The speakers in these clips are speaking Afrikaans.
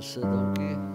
gerus sit, dankie.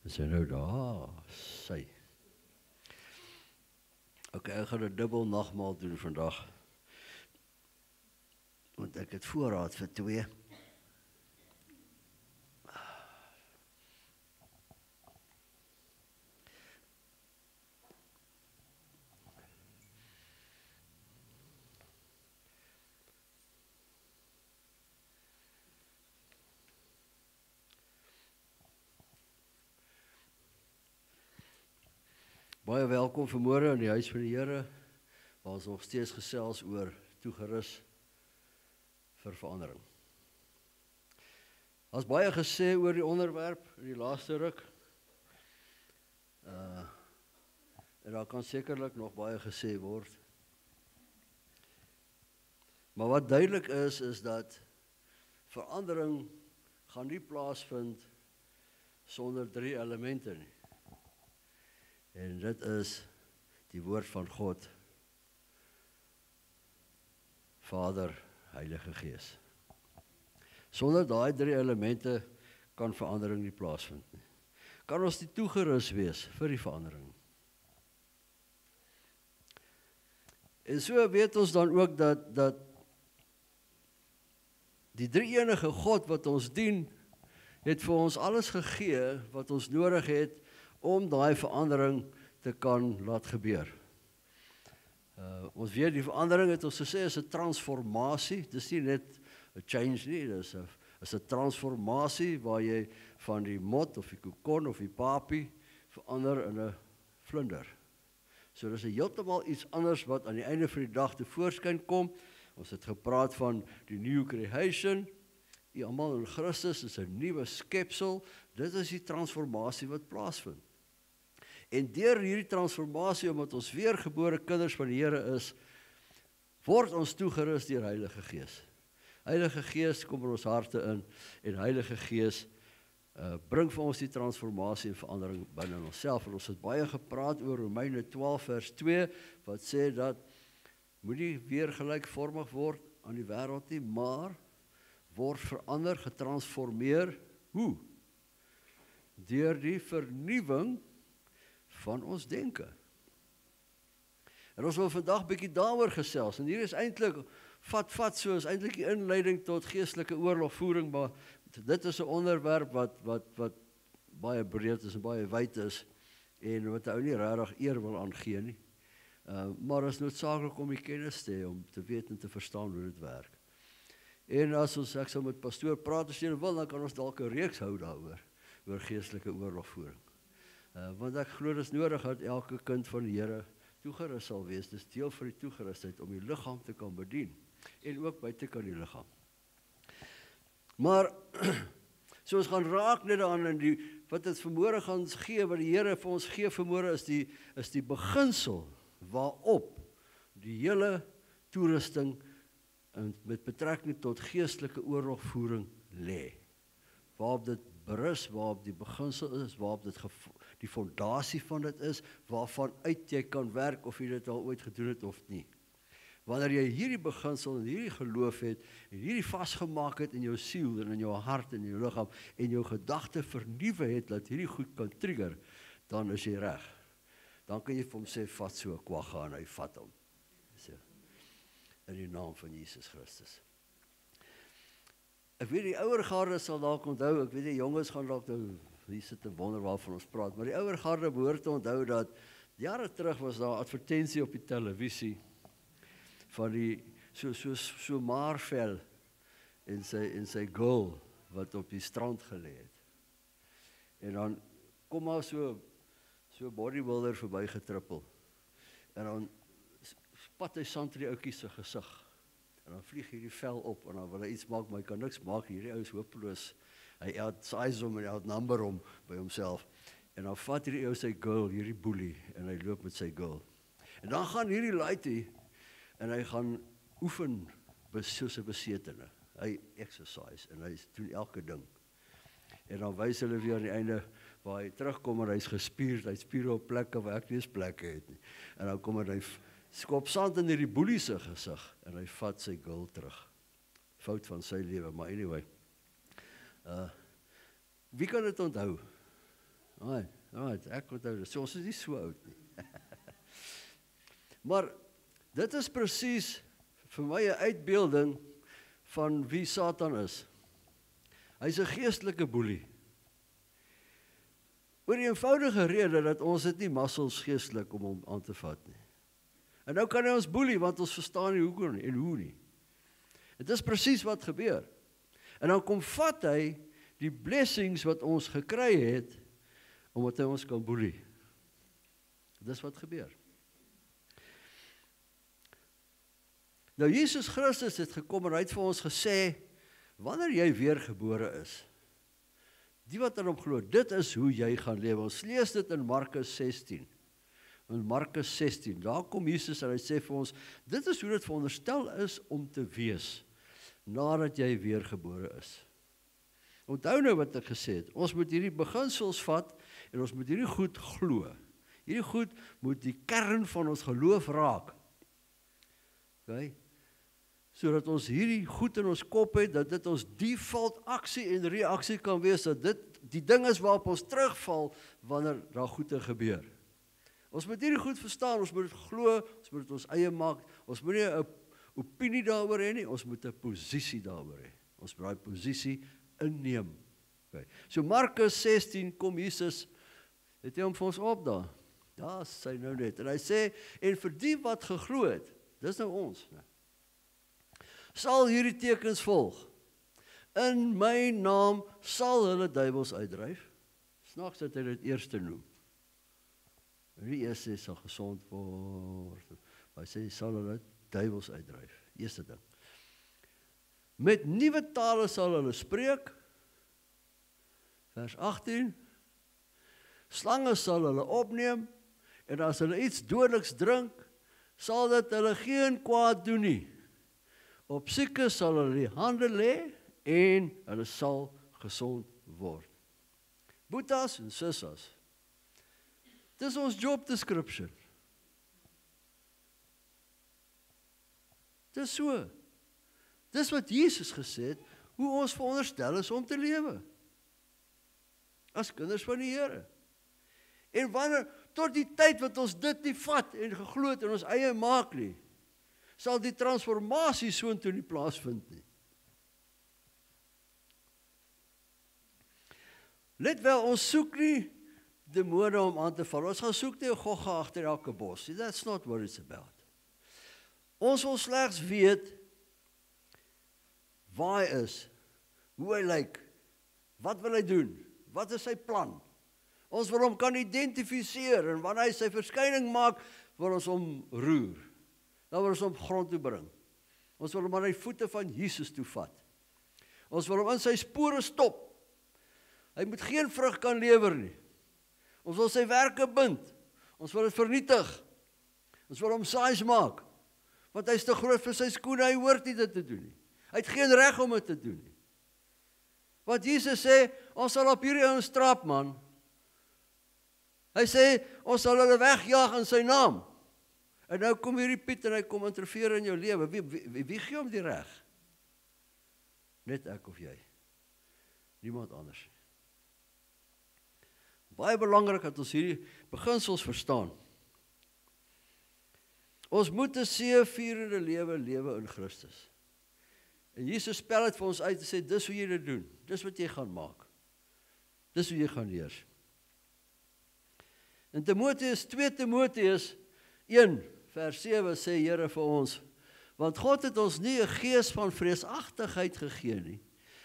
Is hy nou daar? Sy. Ok, ek gaan 'n dubbel nagmaal doen vandag. Want ek het voorraad vir 2. Baie welkom vanmôre in die huis van die Here, waar ons nog steeds gesels oor toegerus vir verandering. Daar's baie gesê oor die onderwerp in die laaste ruk. En daar kan sekerlik nog baie gesê word. Maar wat duidelik is dat verandering gaan nie plaasvind sonder 3 elemente nie. En dit is die woord van God, Vader, Heilige Gees. Sonder daai 3 elemente kan verandering nie plaasvind nie. Kan ons nie toegerus wees vir die verandering. En so weet ons dan ook dat die drie-enige God wat ons dien, het vir ons alles gegee wat ons nodig het om daai verandering te kan laat gebeur. Ons weet die verandering het ons gesê is 'n transformasie, dis nie net 'n change nie, dis 'n transformasie waar jy van die mot of die kokon of die papie verander in 'n vlinder. So dis heeltemal iets anders wat aan die einde van die dag te voorskyn kom. Ons het gepraat van die new creation. Die almal in Christus is 'n nuwe skepsel. Dit is die transformasie wat plaasvind. En deur hierdie transformasie, omdat ons weergebore kinders van die Here is, word ons toegerus deur Heilige Gees. Heilige Gees kom in ons harte in en Heilige Gees bring vir ons die transformasie en verandering binne in onsself. En ons het baie gepraat oor Romeine 12 vers 2 wat sê dat moenie weer gelykvormig word aan die wêreld nie, maar word verander, getransformeer. Hoe? Deur die vernuwing van ons denke. En ons wil vandag bietjie daaroor gesels. En hier is eintlik vat so is eintlik die inleiding tot geestelike oorlogvoering, maar dit is 'n onderwerp wat baie breed is en baie wyd is en wat ou nie regtig eer wil aangee nie. Maar is noodsaaklik om die kennis te hê, om te weet en te verstaan hoe dit werk. En as ek sal met pastoor praat as jy wil, dan kan ons dalk 'n reeks hou daaroor, oor geestelike oorlogvoering. Want ek glo dit is nodig dat elke kind van die Here toegerus sal wees. Dis deel van die toegerusheid om die liggaam te kan bedien en ook buite kan die liggaam. Maar so ons gaan raak net aan in wat dit vanmôre gaan gee, wat die Here vir ons gee vanmôre is die beginsel waarop die hele toerusting met betrekking tot geestelike oorlogvoering lê. Waarop dit berus, waarop die beginsel is, waarop dit die fondasie van dit is, waarvan uit jy kan werk of jy dit al ooit gedoen het of nie. Wanneer jy hierdie beginsel en hierdie geloof het en hierdie vasgemaak het in jou siel en in jou hart en in jou liggaam en jou gedagte vernuwe het dat hierdie goed kan trigger, dan is jy reg. Dan kan jy vir hom sê vat so 'n kwagga en hy vat hom. So, in die naam van Jesus Christus. Ek weet die ouer garde sal dalk onthou, ek weet die jonges gaan dalk nou hier sit te wonder waarvan ons praat, maar die ouer garde behoort te onthou dat jare terug was daar 'n advertensie op die televisie van die so maarvel en sy girl wat op die strand gelê het. En dan kom maar so bodybuilder verby getrippel. En dan spat hy sand in die ouetjie se gesig. En dan vlieg hierdie vel op en dan wil hy iets maak, maar hy kan niks maak. Hierdie ou is hopeloos. Hy outsize hom en hy outnumber hom by homself. En dan vat hierdie ou sy girl, hierdie boelie, en hy loop met sy girl. En dan gaan hierdie laaitie en hy gaan oefen soos 'n besetene. Hy exercise en hy doen elke ding. En dan wys hulle weer aan die einde waar hy terugkom en hy's gespierd, hy spiere op plekke waar ek nie eens plekke het nie. En dan kom hy skop sand in hierdie boelie se gesig en hy vat sy girl terug. Fout van sy lewe, maar anyway. Wie kan dit onthou? Right, ek onthou dit. So, ons is nie so oud nie. Maar dit is presies vir my 'n uitbeelding van wie Satan is. Hy's 'n geestelike boelie. Oor die eenvoudige rede dat ons dit nie muscles geestelik om hom aan te vat nie. En nou kan hy ons boelie, want ons verstaan nie hoekom en hoe nie. Dit is presies wat gebeur. En dan kom vat hy die blessings wat ons gekry het, omdat hy ons kan boelie. Dis wat gebeur. Nou Jesus Christus het gekom en hy het vir ons gesê, wanneer jy weergebore is, die wat aan hom glo, dit is hoe jy gaan lewe. Ons lees dit in Markus 16. In Markus 16, daar kom Jesus en hy sê vir ons, dit is hoe dit veronderstel is om te wees, nadat jy weergebore is. Onthou nou wat ek gesê het, ons moet hierdie beginsels vat, en ons moet hierdie goed glo. Hierdie goed moet die kern van ons geloof raak. Okay? Sodat ons hierdie goed in ons kop het, dat dit ons default aksie en reaksie kan wees, dat dit die ding is waarop ons terugval, wanneer daar goede gebeur. Ons moet hierdie goed verstaan, ons moet dit glo, ons moet dit ons eie maak, ons moet nie 'n opinie daaroor hê nie, ons moet 'n posisie daaroor hê. Ons moet daai posisie inneem. Okay. So Markus 16 kom Jesus, het hy hom vir ons op daar. Daar sê nou net, en hy sê, en vir die wat geglo het, dis nou ons, ne? Sal hierdie tekens volg. In my naam sal hulle duiwels uitdryf. Snaaks dat hy dit eerste noem. Die eerste sal gesond word. Maar hy sê, sal hulle duiwels uitdryf. Eerste ding. Met nuwe tale sal hulle spreek. Vers 18. Slange sal hulle opneem, en as hulle iets dodeliks drink, sal dit hulle geen kwaad doen nie. Op siekes sal hulle die hande lê, en hulle sal gesond word. Boetas en sissas. Dis ons job description. Dis so. Dis wat Jesus gesê het, hoe ons veronderstel is om te lewe. As kinders van die Here. En wanneer, tot die tyd wat ons dit nie vat en geglo het in ons eie maak nie, sal die transformasie soontoe nie plaasvind nie. Let wel, ons soek nie demone om aan te val. Ons gaan soek nie 'n gogga agter elke bos. That's not what it's about. Ons wil slegs weet waar hy is, hoe hy lyk, wat wil hy doen, wat is sy plan. Ons wil hom kan identifiseer, en wanneer hy sy verskyning maak, wil ons hom roer. Dan wil ons hom grond toe bring. Ons wil hom aan die voete van Jesus toe vat. Ons wil hom in sy spore stop. Hy moet geen vrug kan lewer nie. Ons wil sy werke bind. Ons wil dit vernietig. Ons wil hom size maak. Want hy is te groot vir sy skoene, hy hoort nie dit te doen nie. Hy het geen reg om dit te doen nie. Want Jesus sê, ons sal op hierdie ouens trap, man. Hy sê, ons sal hulle wegjaag in sy naam. En nou kom hierdie Piet en hy kom interfereer in jou lewe. Wie gee hom die reg? Net ek of jy. Niemand anders. Baie belangrik dat ons hierdie beginsels verstaan. Ons moet 'n seëvierende lewe in Christus. En Jesus spel dit vir ons uit en sê, dis hoe jy dit doen. Dis wat jy gaan maak. Dis hoe jy gaan leer. In 2 Timoteus 1 vers 7 sê Here vir ons, Want God het ons nie 'n gees van vreesagtigheid gegee nie,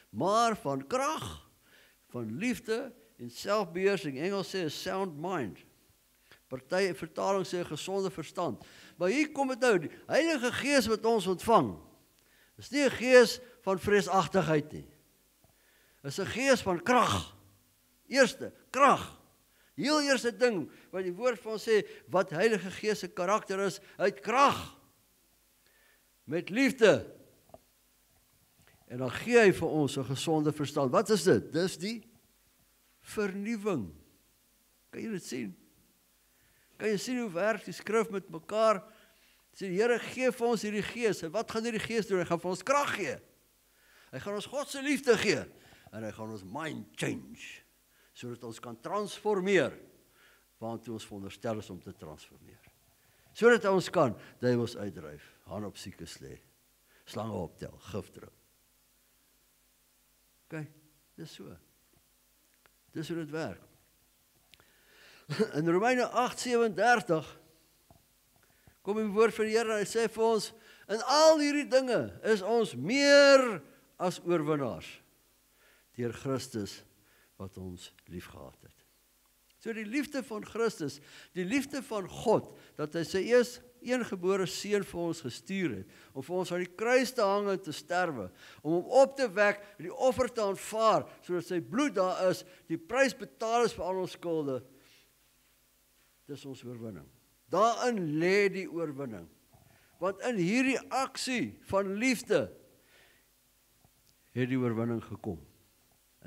maar van krag, van liefde en selfbeheersing. Engels sê 'n sound mind. Party vertaling sê 'n gesonde verstand. Maar hier kom dit nou, die Heilige Gees wat ons ontvang, is nie 'n gees van vreesagtigheid nie. Is 'n gees van krag. Eerste, krag. Die heel eerste ding wat die woord van ons sê, wat Heilige Gees se karakter is, uit krag. Met liefde. En dan gee hy vir ons 'n gesonde verstand. Wat is dit? Dis die vernuwing. Kan jy dit sien? Kan jy sien hoe werk die skrif met mekaar? Sê die Here gee vir ons hierdie gees. En wat gaan hierdie gees doen? Hy gaan vir ons krag gee. Hy gaan ons God se liefde gee. En hy gaan ons mind change. Sodat ons kan transformeer. Waartoe ons veronderstel is om te transformeer. Sodat ons kan duiwels uitdryf, hand op siekes lê, slange optel, gif druk. OK, dis so. Dis hoe dit werk. In Romeine 8:37 kom die woord van die Here en hy sê vir ons, in al hierdie dinge is ons meer as oorwinnaars deur Christus wat ons liefgehad het. So die liefde van Christus, die liefde van God, dat hy sy eniggebore seun vir ons gestuur het, om vir ons aan die kruis te hang en te sterwe, om hom op te wek, die offer te aanvaar, sodat sy bloed daar is, die prys betaal is vir al ons skulde. Dis ons oorwinning. Daarin lê die oorwinning. Want in hierdie aksie van liefde het die oorwinning gekom.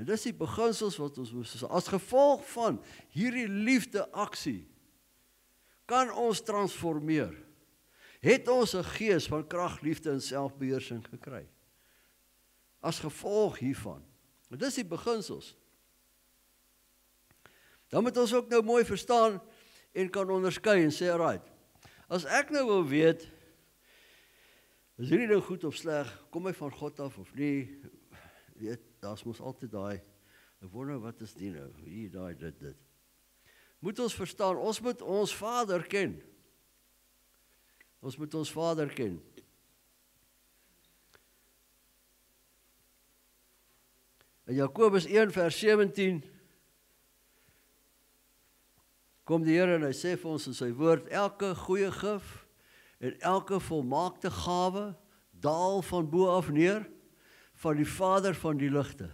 En dis die beginsels wat ons moes. As gevolg van hierdie liefde aksie kan ons transformeer. Het ons 'n gees van krag, liefde en selfbeheersing gekry. As gevolg hiervan. En dis die beginsels. Dan moet ons ook nou mooi verstaan en kan onderskei en sê, right, as ek nou wil weet, is hierdie ding goed of sleg, kom hy van God af of nie, weet, daar's mos altyd daai, ek wonder wat is die nou, hier, daai, dit. Moet ons verstaan, ons moet ons Vader ken. Ons moet ons Vader ken. In Jakobus 1 vers 17 kom die Here en hy sê vir ons in sy woord, elke goeie gif en elke volmaakte gawe daal van bo af neer van die Vader van die ligte,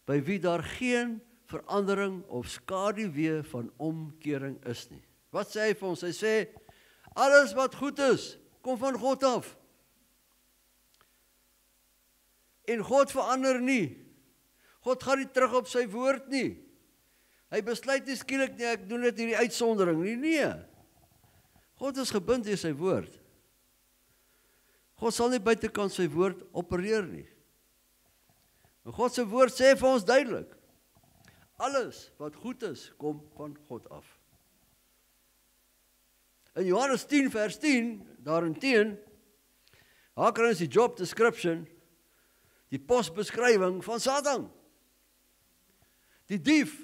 by wie daar geen verandering of skaduwee van omkering is nie. Wat sê hy vir ons? Hy sê, alles wat goed is, kom van God af. En God verander nie. God gaan nie terug op sy woord nie. Hy besluit nie skielik nie, ek doen dit hierdie uitsondering nie. Nee. God is gebind deur sy woord. God sal nie buitekant sy woord opereer nie. En God se woord sê vir ons duidelik, alles wat goed is, kom van God af. In Johannes 10 vers 10, daarenteen, daar kry ons die job description, die posbeskrywing van Satan. Die dief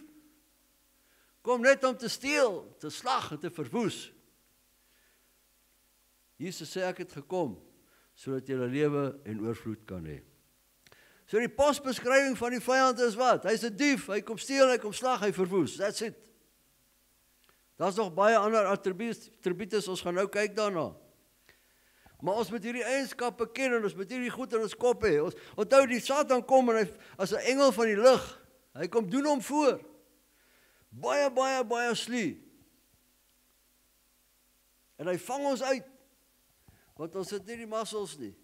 kom net om te steel, te slag en te verwoes. Jesus sê, ek het gekom, sodat jy lewe en oorvloed kan hê. So die posbeskrywing van die vyand is wat? Hy's 'n dief, hy kom steel, hy kom slag, hy verwoes. That's it. Daar's nog baie ander attributes, ons gaan nou kyk daarna. Maar ons moet hierdie eienskappe ken en ons moet hierdie goed in ons kop hê. Ons onthou die Satan kom en hy as 'n engel van die lig. Hy kom doen hom voor. Baie slie. En hy vang ons uit. Want ons het nie die muscles nie.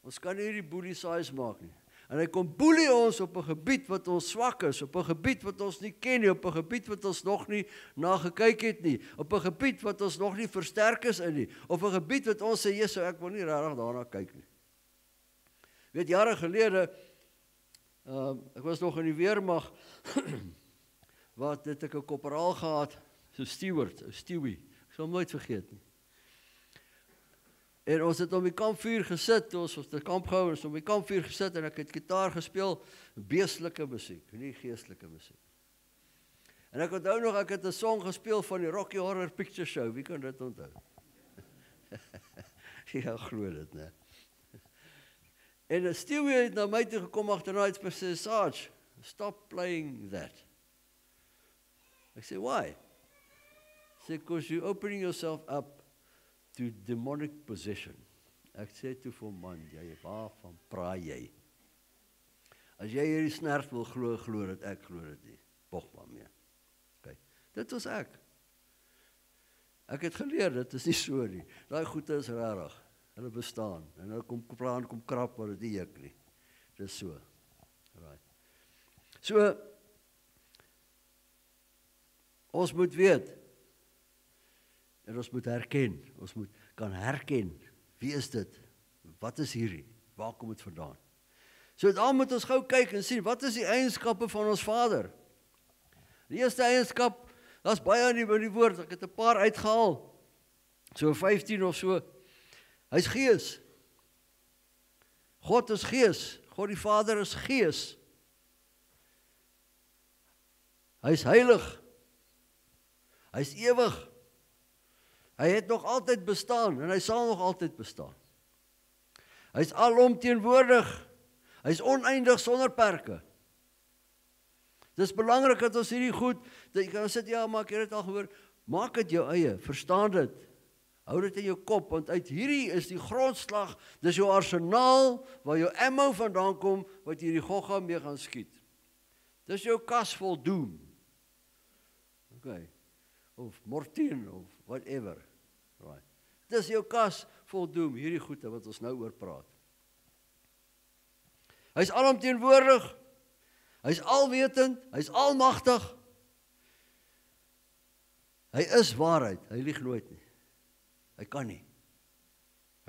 Ons kan nie die boelie size maak nie. En hy kom boelie ons op 'n gebied wat ons swak is, op 'n gebied wat ons nie ken nie, op 'n gebied wat ons nog nie na gekyk het nie, op 'n gebied wat ons nog nie versterk is in nie, op 'n gebied wat ons sê, Jesus, ek wil nie regtig daarna kyk nie. Weet, jare gelede, ek was nog in die weermag, wat het ek 'n korporaal gehad, so steward, Stewie, ek sal hom nooit vergeet nie. En ons het om die kampvuur gesit, ons het 'n kamp gehou, ons het om die kampvuur gesit en ek het gitaar gespeel, beestelike musiek, nie geestelike musiek. En ek onthou nog, ek het 'n song gespeel van die Rocky Horror Picture Show, wie kan dit onthou? Ja, glo dit, né? En Stewie het na my toe gekom agterna en sê, Sarge, stop playing that. Ek sê, why? Sê, because you're opening yourself up to demonic possession. Ek sê toe vir man, jy, waarvan praai jy? As jy hierdie snert wil glo dit, ek glo dit nie. Bog maar mee. Okay. Dit was ek. Ek het geleer, dit is nie so nie. Daai goede is rarig. Hulle bestaan. En hulle kom krap, maar dit nie ek nie. Dit is so. Right. So, ons moet weet, en ons moet herken, ons moet kan herken, wie is dit? Wat is hierdie? Waar kom dit vandaan? So dan moet ons gou kyk en sien, wat is die eienskappe van ons Vader? Die eerste eienskap, dat is baie in die woord, ek het 'n paar uitgehaal, so 15 of so. Hy's gees. God is gees. God die Vader is gees. Hy's heilig. Hy's ewig. Hy het nog altyd bestaan en hy sal nog altyd bestaan. Hy's alomteenwoordig. Hy's oneindig sonder perke. Dis belangrik dat ons hierdie goed, dat jy kan sit, ja, maar ek het dit al gehoor, maak dit jou eie, verstaan dit. Hou dit in jou kop, want uit hierdie is die grondslag, dis jou arsenaal, waar jou ammo vandaan kom, wat jy die gogga mee gaan skiet. Dis jou kas vol doem. Okay. Of mortien, of whatever. Right. Dis jou kas vol doem, hierdie goede wat ons nou oor praat. Hy's alomteenwoordig, hy's alwetend, hy's almagtig. Hy is waarheid, hy lieg nooit nie. Hy kan nie.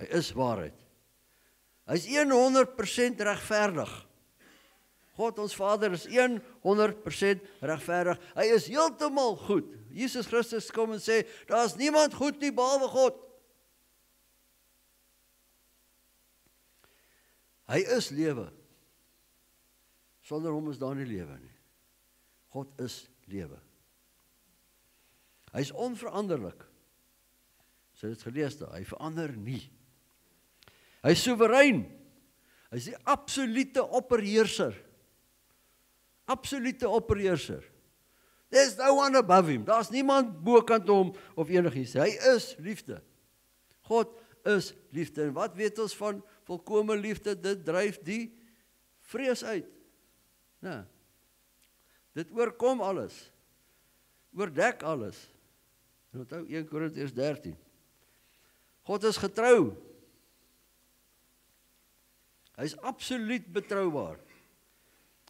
Hy is waarheid. Hy's 100% regverdig. God, ons Vader, is 100% regverdig. Hy is heeltemal goed. Jesus Christus kom en sê, daar is niemand goed nie behalwe God. Hy is lewe. Sonder hom is daar nie lewe nie. God is lewe. Hy is onveranderlik. So het gelees daar, hy verander nie. Hy is soewerein. Hy is die absolute opperheerser. Absolute opperheerser. There's no one above him. Daar's niemand bokant hom of enigiets. Hy is liefde. God is liefde. En wat weet ons van volkome liefde? Dit dryf die vrees uit. Ja. Dit oorkom alles. Oordek alles. En onthou 1 Korintiërs 13. God is getrou. Hy is absoluut betroubaar.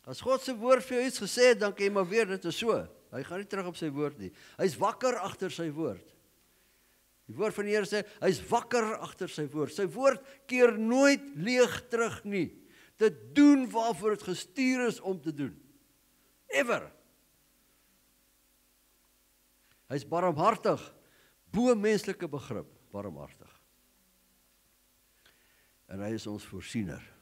As God se woord vir jou iets gesê het, dan kan jy maar weer, dit is so. Hy gaan nie terug op sy woord nie. Hy is wakker agter sy woord. Die woord van die Here sê, hy is wakker agter sy woord. Sy woord keer nooit leeg terug nie. Dit doen waarvoor het gestuur is om te doen. Ever. Hy is barmhartig, bo menslike begrip, barmhartig. En hy is ons voorsiener.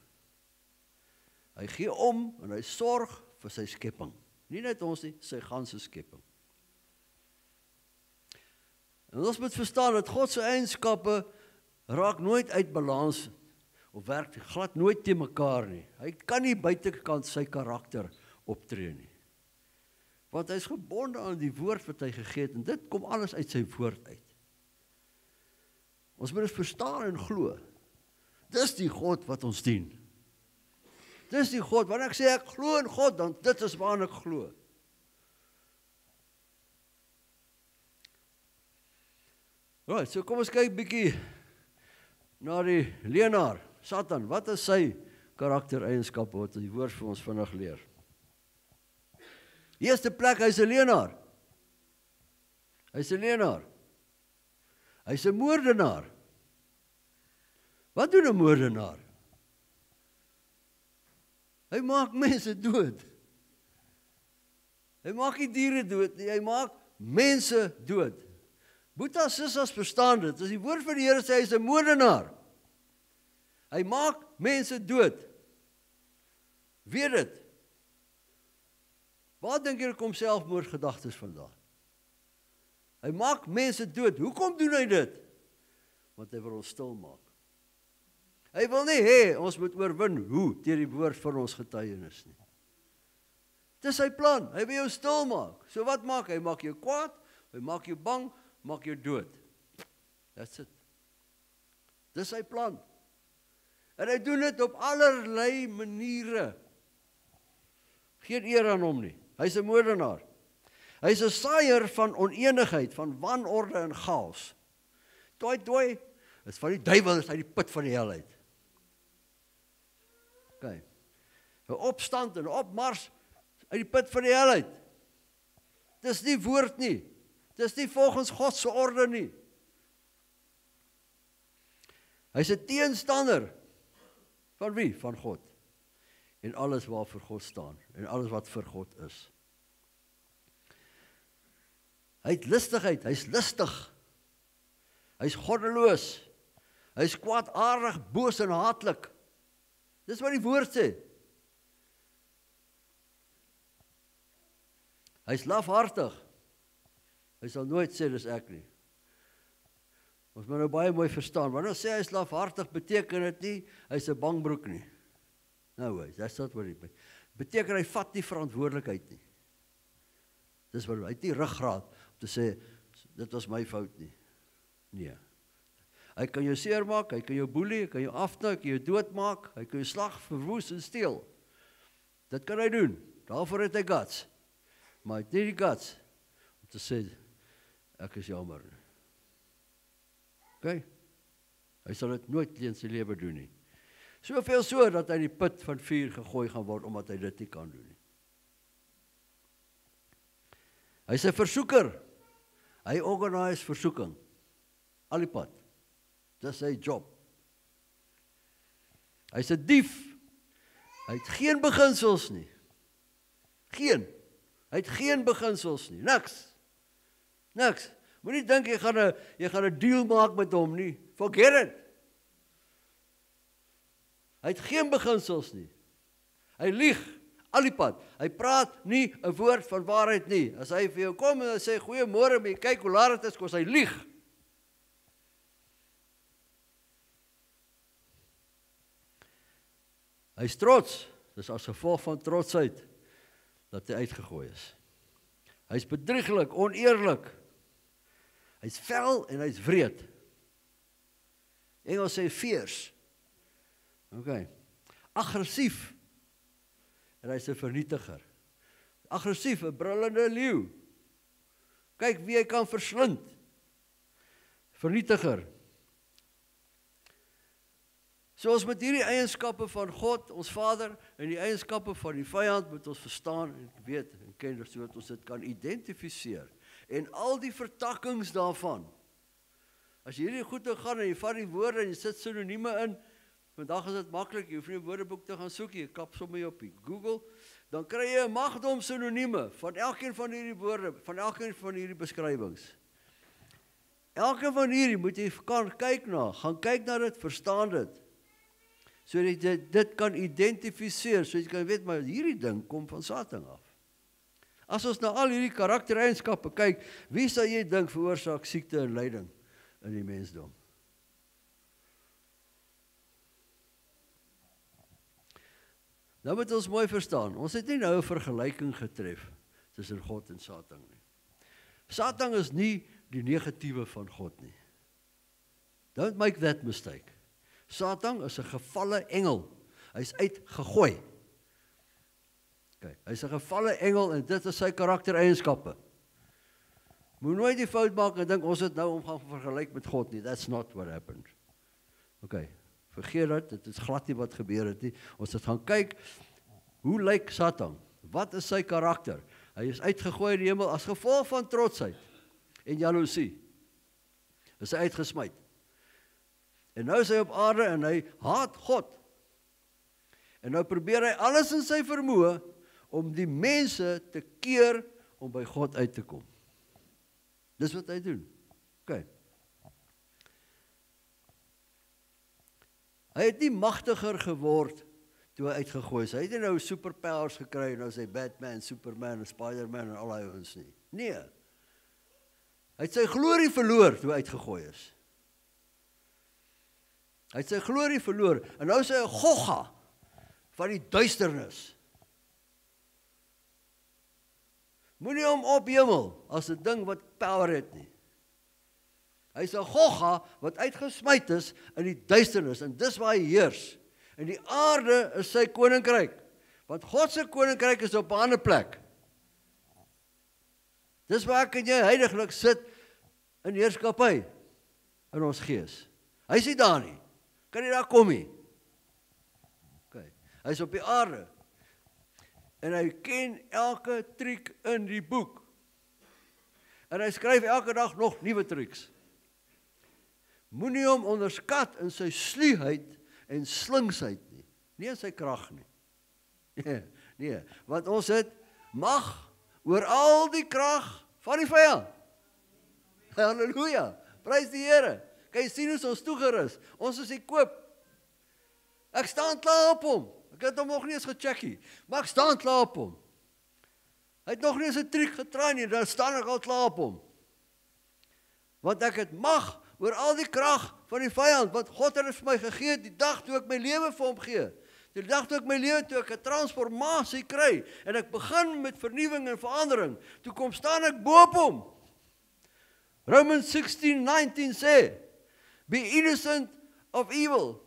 Hy gee om en hy sorg vir sy skepping. Nie net ons nie, sy ganse skepping. En ons moet verstaan dat God se eienskappe raak nooit uit balans of werk glad nooit te mekaar nie. Hy kan nie buitekant sy karakter optree nie. Want hy is gebonde aan die woord wat hy gegee het en dit kom alles uit sy woord uit. Ons moet dit verstaan en glo. Dis die God wat ons dien. Dis die God, wanneer ek sê ek glo in God, dan dit is waarin ek glo. Right, so kom ons kyk bietjie na die leenaar, Satan. Wat is sy karaktereienskappe wat die woord vir ons vinnig leer? Eerste plek, hy's 'n leenaar. Hy's 'n leenaar. Hy's 'n moordenaar. Wat doen 'n moordenaar? Hy maak mense dood. Hy maak nie diere dood nie, hy maak mense dood. Boeta sissas verstaan dit, as die woord van die Here sê, hy is 'n moordenaar. Hy maak mense dood. Weet dit. Waar dink jy kom selfmoordgedagtes vandaan? Hy maak mense dood. Hoekom doen hy dit? Want hy wil ons stil maak. Hy wil nie hê ons moet oorwin hoe deur die woord van ons getuienis nie. Dis sy plan. Hy wil jou stil maak. So wat maak hy? Hy maak jou kwaad, hy maak jou bang, maak jou dood. That's it. Dis sy plan. En hy doen dit op allerlei maniere. Geen eer aan hom nie. Hy's 'n moordenaar. Hy's 'n saaier van onenigheid, van wanorde en chaos. Toi, is van die duiwel, is uit die put van die hel uit. Okay. 'n Opstand en 'n opmars uit die put van die hel uit. Dis nie woord nie. Dis nie volgens God se orde nie. Hy's 'n teenstander van wie? Van God. En alles wat vir God staan. En alles wat vir God is. Hy het listigheid. Hy's listig. Hy's goddeloos. Hy's kwaadaardig, boos en haatlik. Dis wat die woord sê. Hy's lafhartig. Hy sal nooit sê dis ek nie. Ons moet nou baie mooi verstaan. Wanneer sê hy's lafhartig, beteken dit nie hy's 'n bangbroek nie. Nou, that's not what it beteken hy vat nie verantwoordelikheid nie. Dis wat hy het nie ruggraat om te sê dit was my fout nie. Nee. Hy kan jou seermaak, hy kan jou boelie, hy kan jou afknou, hy kan jou doodmaak, hy kan jou slag, verwoes en steel. Dit kan hy doen. Daarvoor het hy guts. Maar hy het nie die guts om te sê ek is jammer. Okay? Hy sal dit nooit in sy lewe doen nie. Soveel so dat hy in die put van vuur gegooi gaan word omdat hy dit nie kan doen nie. Hy's 'n versoeker. Hy organise versoeking. Al die pad. Dis sy job. Hy's 'n dief. Hy het geen beginsels nie. Hy het geen beginsels nie. Niks. Moenie dink jy gaan 'n deal maak met hom nie. Forget it. Hy het geen beginsels nie. Hy lieg al die pad. Hy praat nie 'n woord van waarheid nie. As hy vir jou kom en hy sê goeiemôre, maar jy kyk hoe laat dit is, kos hy lieg. Hy's trots. Dis as gevolg van trotsheid dat hy uitgegooi is. Hy's bedrieglik, oneerlik. Hy's fel en hy's wreed. Engels sê fierce. Okay. Aggressief. En hy's 'n vernietiger. Aggressief, 'n brullende leeu. Kyk wie hy kan verslind. Vernietiger. So ons met hierdie eienskappe van God, ons Vader, en die eienskappe van die vyand moet ons verstaan en weet en ken, sodat ons dit kan identifiseer. En al die vertakkings daarvan. As jy hierdie goed gaan en jy vat die woorde en jy sit sinonieme in, vandag is dit maklik, jy hoef nie 'n woordeboek te gaan soek, jy kap sommer op die Google, dan kry jy 'n magdom sinonieme van elkeen van hierdie woorde, van elkeen van hierdie beskrywings. Elke van hierdie moet jy kan kyk na, gaan kyk na dit, verstaan dit. Sodat jy dit kan identifiseer, sodat jy kan weet, maar hierdie ding kom van Satan af. As ons na al hierdie karaktereienskappe kyk, wie sal jy dink veroorsaak siekte en lyding in die mensdom? Nou moet ons mooi verstaan, ons het nie nou 'n vergelyking getref tussen God en Satan nie. Satan is nie die negatiewe van God nie. Don't make that mistake. Satan is 'n gevalle engel. Hy's uitgegooi. Okay, hy's 'n gevalle engel en dit is sy karaktereienskappe. Moet nooit die fout maak en dink ons het nou om gaan vergelyk met God nie. That's not what happened. Okay, vergeet dit is glad nie wat gebeur het nie. Ons het gaan kyk, hoe lyk Satan? Wat is sy karakter? Hy is uitgegooi in die hemel as gevolg van trotsheid en jaloesie. Is hy uitgesmyd. En nou is hy op aarde en hy haat God. En nou probeer hy alles in sy vermoë om die mense te keer om by God uit te kom. Dis wat hy doen. Okay. Hy het nie magtiger geword toe hy uitgegooi is. Hy het nie nou superpowers gekry en nou sy Batman, Superman en Spider-Man en al die ouens nie. Nee. Hy het sy glorie verloor toe hy uitgegooi is. Hy het sy glorie verloor, en nou is hy 'n gogga van die duisternis. Moenie hom ophemel as 'n ding wat power het nie. Hy is 'n gogga wat uitgesmyt is in die duisternis, en dis waar hy heers. En die aarde is sy koninkryk, want God se koninkryk is op 'n ander plek. Dis waar kan jy heiliglik sit in heerskappy in ons gees. Hy is nie daar nie. Kan nie daar kom nie. Okay. Hy is op die aarde. En hy ken elke triek in die boek. En hy skryf elke dag nog nuwe trieks. Moenie hom onderskat in sy sluwheid en slinksheid nie. Nie in sy krag nie. Nee, want ons het mag oor al die krag van die vyand. Halleluja, prys die Here. Kan jy sien hoe ons toegerus? Ons is koop. Ek staan klaar op hom. Ek het hom nog nie eens gecheck nie, maar ek staan klaar op hom. Hy het nog nie eens 'n triek getraai nie, dan staan ek al klaar op hom. Want ek het mag oor al die krag van die vyand, wat God het vir my gegee, die dag toe ek my lewe vir hom gee. Die dag toe ek my lewe, toe ek 'n transformasie kry, en ek begin met vernuwing en verandering, toe kom staan ek bo op hom. Romans 16:19 sê, be innocent of evil,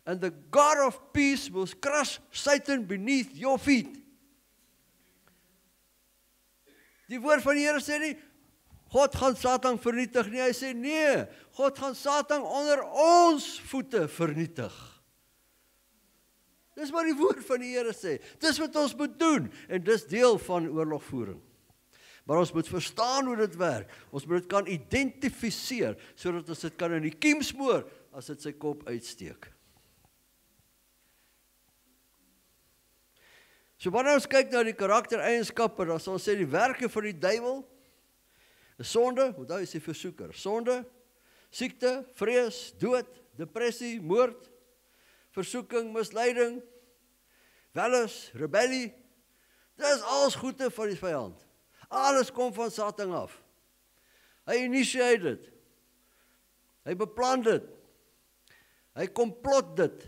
and the God of peace will crush Satan beneath your feet. Die woord van die Here sê nie, God gaan Satan vernietig nie, hy sê nee, God gaan Satan onder ons voete vernietig. Dis wat die woord van die Here sê, dis wat ons moet doen, en dis deel van oorlogvoering. Maar ons moet verstaan hoe dit werk, ons moet dit kan identifiseer, sodat ons dit kan in die kiem smoor, as dit sy kop uitsteek. So wanneer ons kyk na die karaktereienskappe, dan sal ons sê die werke van die duiwel, sonde, onthou hy is die versoeker, sonde, siekte, vrees, dood, depressie, moord, versoeking, misleiding, welis, rebellie, dis alles goede van die vyand. Alles kom van Satan af. Hy initieer dit. Hy beplan dit. Hy komplot dit.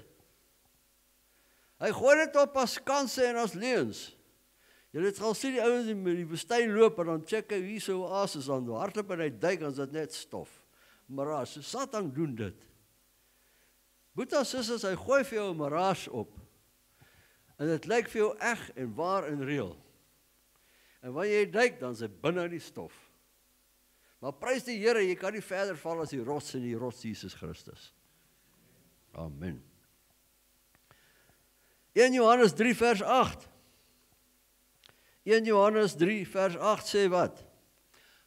Hy gooi dit op as kanse en as leuns. Jy het al sien die ouens in die woestyn loop en dan check hy wie so oasis aan, hardloop en hy duik, as dit net stof. Mirage, Satan doen dit. Boetas susters, hy gooi vir jou 'n mirage op. En dit lyk vir jou eg en waar en reël. En wanneer jy duik, dan is hy binne in die stof. Maar prys die Here, jy kan nie verder val as die rots in die rots Jesus Christus. Amen. 1 Johannes 3 vers 8. 1 Johannes 3 vers 8 sê wat?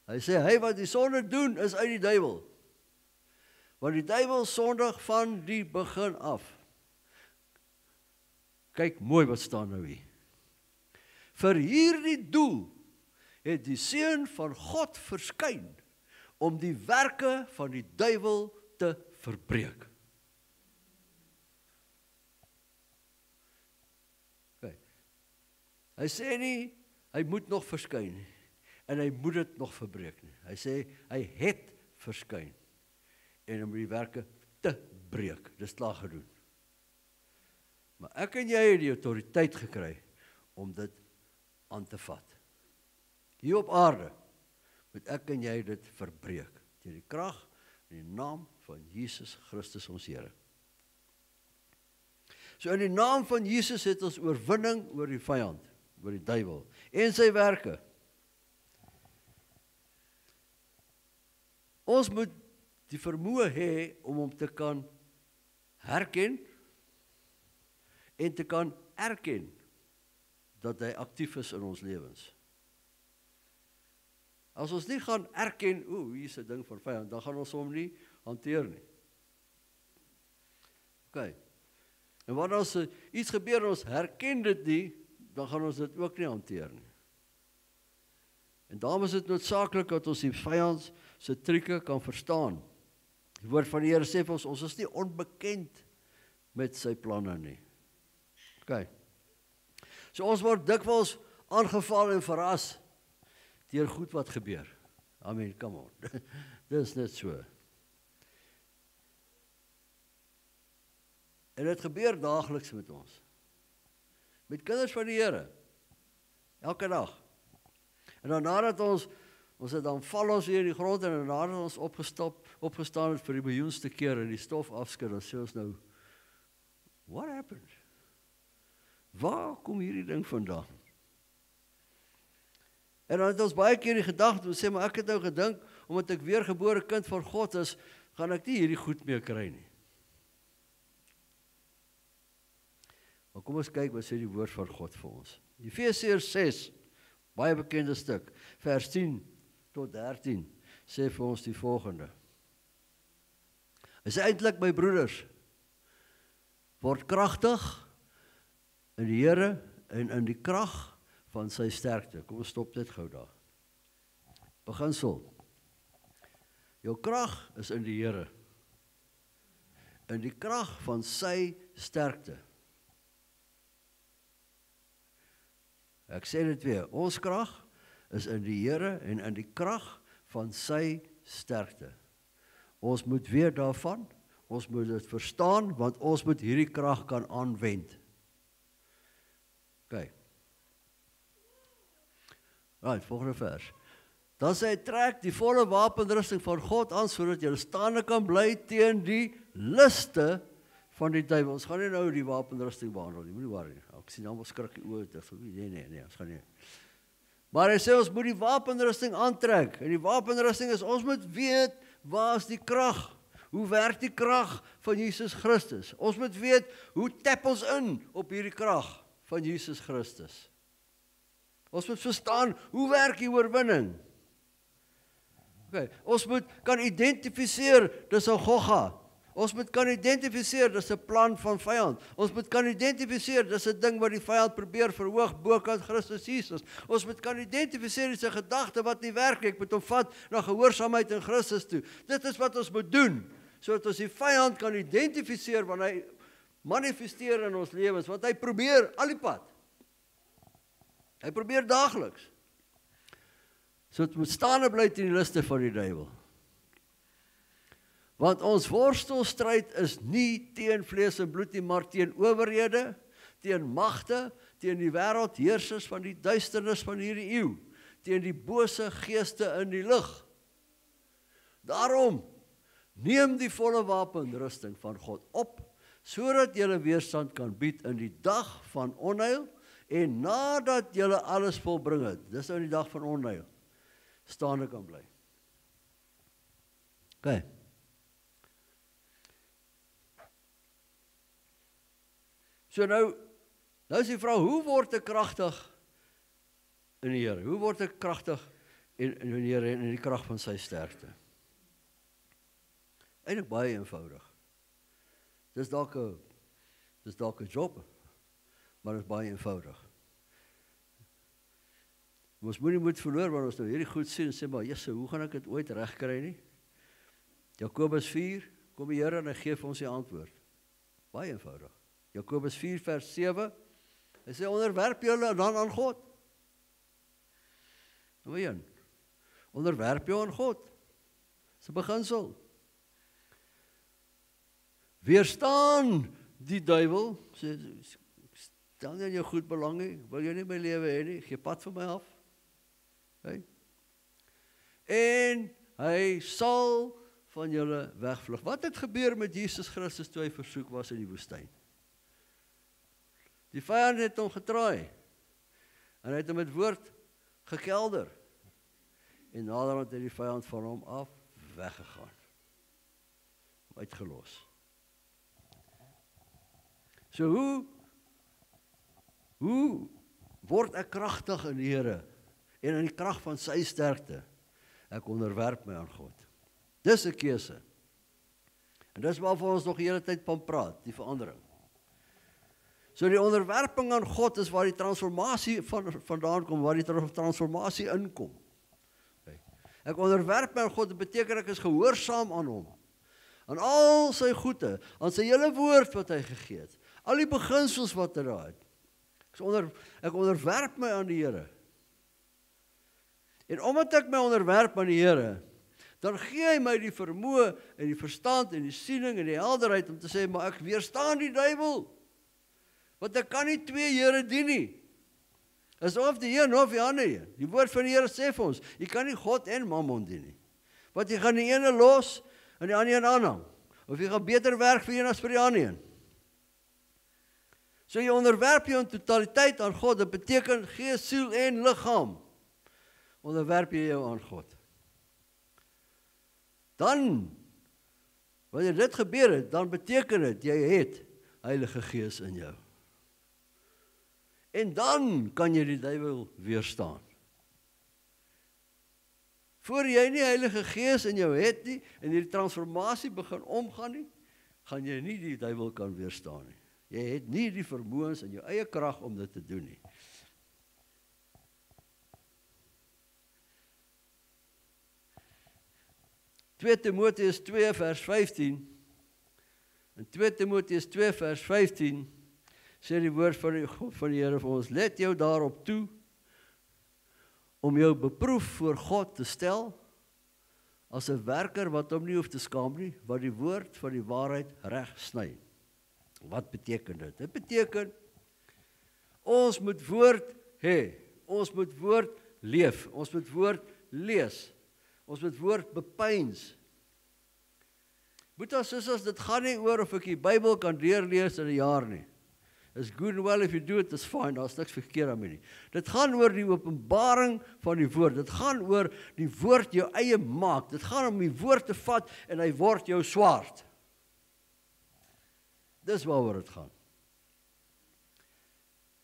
Hy sê, hy wat die sonde doen, is uit die duiwel. Want die duiwel sondig van die begin af. Kyk mooi wat staan nou hier. Vir hierdie doel het die Seun van God verskyn, om die werke van die duiwel te verbreek. Okay. Hy sê nie, hy moet nog verskyn nie, en hy moet dit nog verbreek nie. Hy sê, hy het verskyn, en om die werke te breek. Dis klaar gedoen. Maar ek en jy het die autoriteit gekry, om dit aan te vat. Hier op aarde, moet ek en jy dit verbreek, deur die krag in die naam van Jesus Christus ons Here. So in die naam van Jesus het ons oorwinning oor die vyand, oor die duiwel, en sy werke. Ons moet die vermoë hê om hom te kan herken, en te kan erken, dat hy aktief is in ons lewens. As ons nie gaan erken, hier is 'n ding van vyand, dan gaan ons hom nie hanteer nie. Okay. En wanneer ons iets gebeur en ons herken dit nie, dan gaan ons dit ook nie hanteer nie. En daarom is dit noodsaaklik dat ons die vyand se trieke kan verstaan. Die woord van die Here sê vir ons, ons is nie onbekend met sy planne nie. Okay. So ons word dikwels aangeval en verras deur goed wat gebeur. Amen, come on. Dis net so. En dit gebeur daagliks met ons. Met kinders van die Here. Elke dag. En dan nadat ons het dan val ons weer in die grond en nadat ons opgestaan het vir die miljoenste keer en die stof afskud, dan sê ons nou, what happened? Waar kom hierdie ding vandaan? En dan het ons baie keer die gedagte, ons sê, maar ek het nou gedink, omdat ek weergebore kind van God is, gaan ek nie hierdie goed meer kry nie. Maar kom ons kyk wat sê die woord van God vir ons. Efesiërs 6, baie bekende stuk, vers 10 tot 13, sê vir ons die volgende. Hy sê eintlik, my broeders, word kragtig in die Here en in die krag van sy sterkte. Kom ons stop dit gou daar. Beginsel. Jou krag is in die Here. In die krag van sy sterkte. Ek sê dit weer, ons krag is in die Here en in die krag van sy sterkte. Ons moet weet daarvan, ons moet dit verstaan, want ons moet hierdie krag kan aanwend. Kyk. Right, volgende vers. Dan sê hy, trek die volle wapenrusting van God aan, sodat jy staande kan bly teen die liste van die duiwel. Ons gaan nie nou die wapenrusting behandel, jy moet nie worry. Ek sien allemaal skrik die oor, nee, ons gaan nie. Maar hy sê, ons moet die wapenrusting aantrek, en die wapenrusting is, ons moet weet, waar is die krag? Hoe werk die krag van Jesus Christus? Ons moet weet, hoe tap ons in op hierdie krag van Jesus Christus? Ons moet verstaan, hoe werk die oorwinning? Okay, ons moet kan identifiseer, dis 'n gogga. Ons moet kan identifiseer, dis 'n plan van vyand. Ons moet kan identifiseer, dis 'n ding wat die vyand probeer verhoog bokant Christus Jesus. Ons moet kan identifiseer, dis 'n gedagte wat nie werk nie. Ek moet hom vat na gehoorsaamheid in Christus toe. Dit is wat ons moet doen, sodat ons die vyand kan identifiseer wanneer hy manifesteer in ons lewens, want hy probeer al die pad. Hy probeer daagliks. So het moet staande bly teen die liste van die duiwel. Want ons worstelstryd is nie teen vlees en bloed nie, maar teen owerhede, teen magte, teen die wêreldheersers van die duisternis van hierdie eeu, teen die bose geeste in die lig. Daarom, neem die volle wapenrusting van God op, sodat jy weerstand kan bied in die dag van onheil, en nadat jy alles volbring het, dis nou die dag van onheil, staande kan bly. Okay. So nou is die vraag, hoe word ek kragtig in die Here? Hoe word ek kragtig in die Here en in die krag van sy sterkte? Eintlik baie eenvoudig. Dis dalk 'n job, maar dit is baie eenvoudig. Ons moet nie moed verloor, want ons nou hierdie goed sien en sê, maar Jesus, hoe gaan ek dit ooit regkry nie? Jakobus 4, kom die Here en hy gee vir ons die antwoord. Baie eenvoudig. Jakobus 4 vers 7, hy sê, onderwerp julle dan aan God. Nommer 1, onderwerp jou aan God. Dis 'n beginsel. Weerstaan die duiwel, sê, stel nie aan jou goed belang nie, wil jy nie my lewe hê nie, gee pad vir my af. Okay. En hy sal van julle wegvlug. Wat het gebeur met Jesus Christus toe hy versoek was in die woestyn? Die vyand het hom getraai, en hy het hom met woord gekelder, en naderhand het die vyand van hom af weggegaan, uitgelos. So hoe word ek kragtig in die Here, en in die krag van sy sterkte? Ek onderwerp my aan God. Dis 'n keuse. En dis waarvoor ons nog die hele tyd van praat, die verandering. So die onderwerping aan God is waar die transformasie vandaan kom, waar die transformasie inkom. Okay. Ek onderwerp my aan God, dit beteken ek is gehoorsaam aan hom. Aan al sy goede, aan sy hele woord wat hy gegee het. Al die beginsels wat hy daar het. Ek onderwerp my aan die Here. En omdat ek my onderwerp aan die Here, dan gee hy my die vermoë en die verstand en die siening en die helderheid om te sê, maar ek weerstaan die duiwel. Want ek kan nie twee Here dien nie. Is of die een of die ander een. Die woord van die Here sê vir ons, jy kan nie God en Mammon dien nie. Want jy gaan die ene los en die ander een aanhang. Of jy gaan beter werk vir een as vir die ander een. So jy onderwerp jou in totaliteit aan God, dit beteken gees, siel en liggaam. Onderwerp jy jou aan God. Dan, wanneer dit gebeur het, dan beteken dit, jy het Heilige Gees in jou. En dan kan jy die duiwel weerstaan. Voor jy nie Heilige Gees in jou het nie, en die transformasie begin omgaan nie, gaan jy nie die duiwel kan weerstaan nie. Jy het nie die vermoëns in jou eie krag om dit te doen nie. Timoteus 2 vers 15 in 2 Timoteus 2 vers 15 sê die woord van die Here vir ons, let jou daarop toe om jou beproef voor God te stel as 'n werker wat hom nie hoef te skaam nie, wat die woord van die waarheid reg sny. Wat beteken dit? Dit beteken ons moet woord hê, ons moet woord leef, ons moet woord lees. Ons moet woord bepeins. Boetas, sissers, dit gaan nie oor of ek die Bybel kan deurlees in 'n jaar nie. It's good and well if you do it, it's fine, daar's niks verkeerd daarmee nie. Dit gaan oor die openbaring van die woord. Dit gaan oor die woord jou eie maak. Dit gaan om die woord te vat en hy word jou swaard. Dis waaroor dit gaan.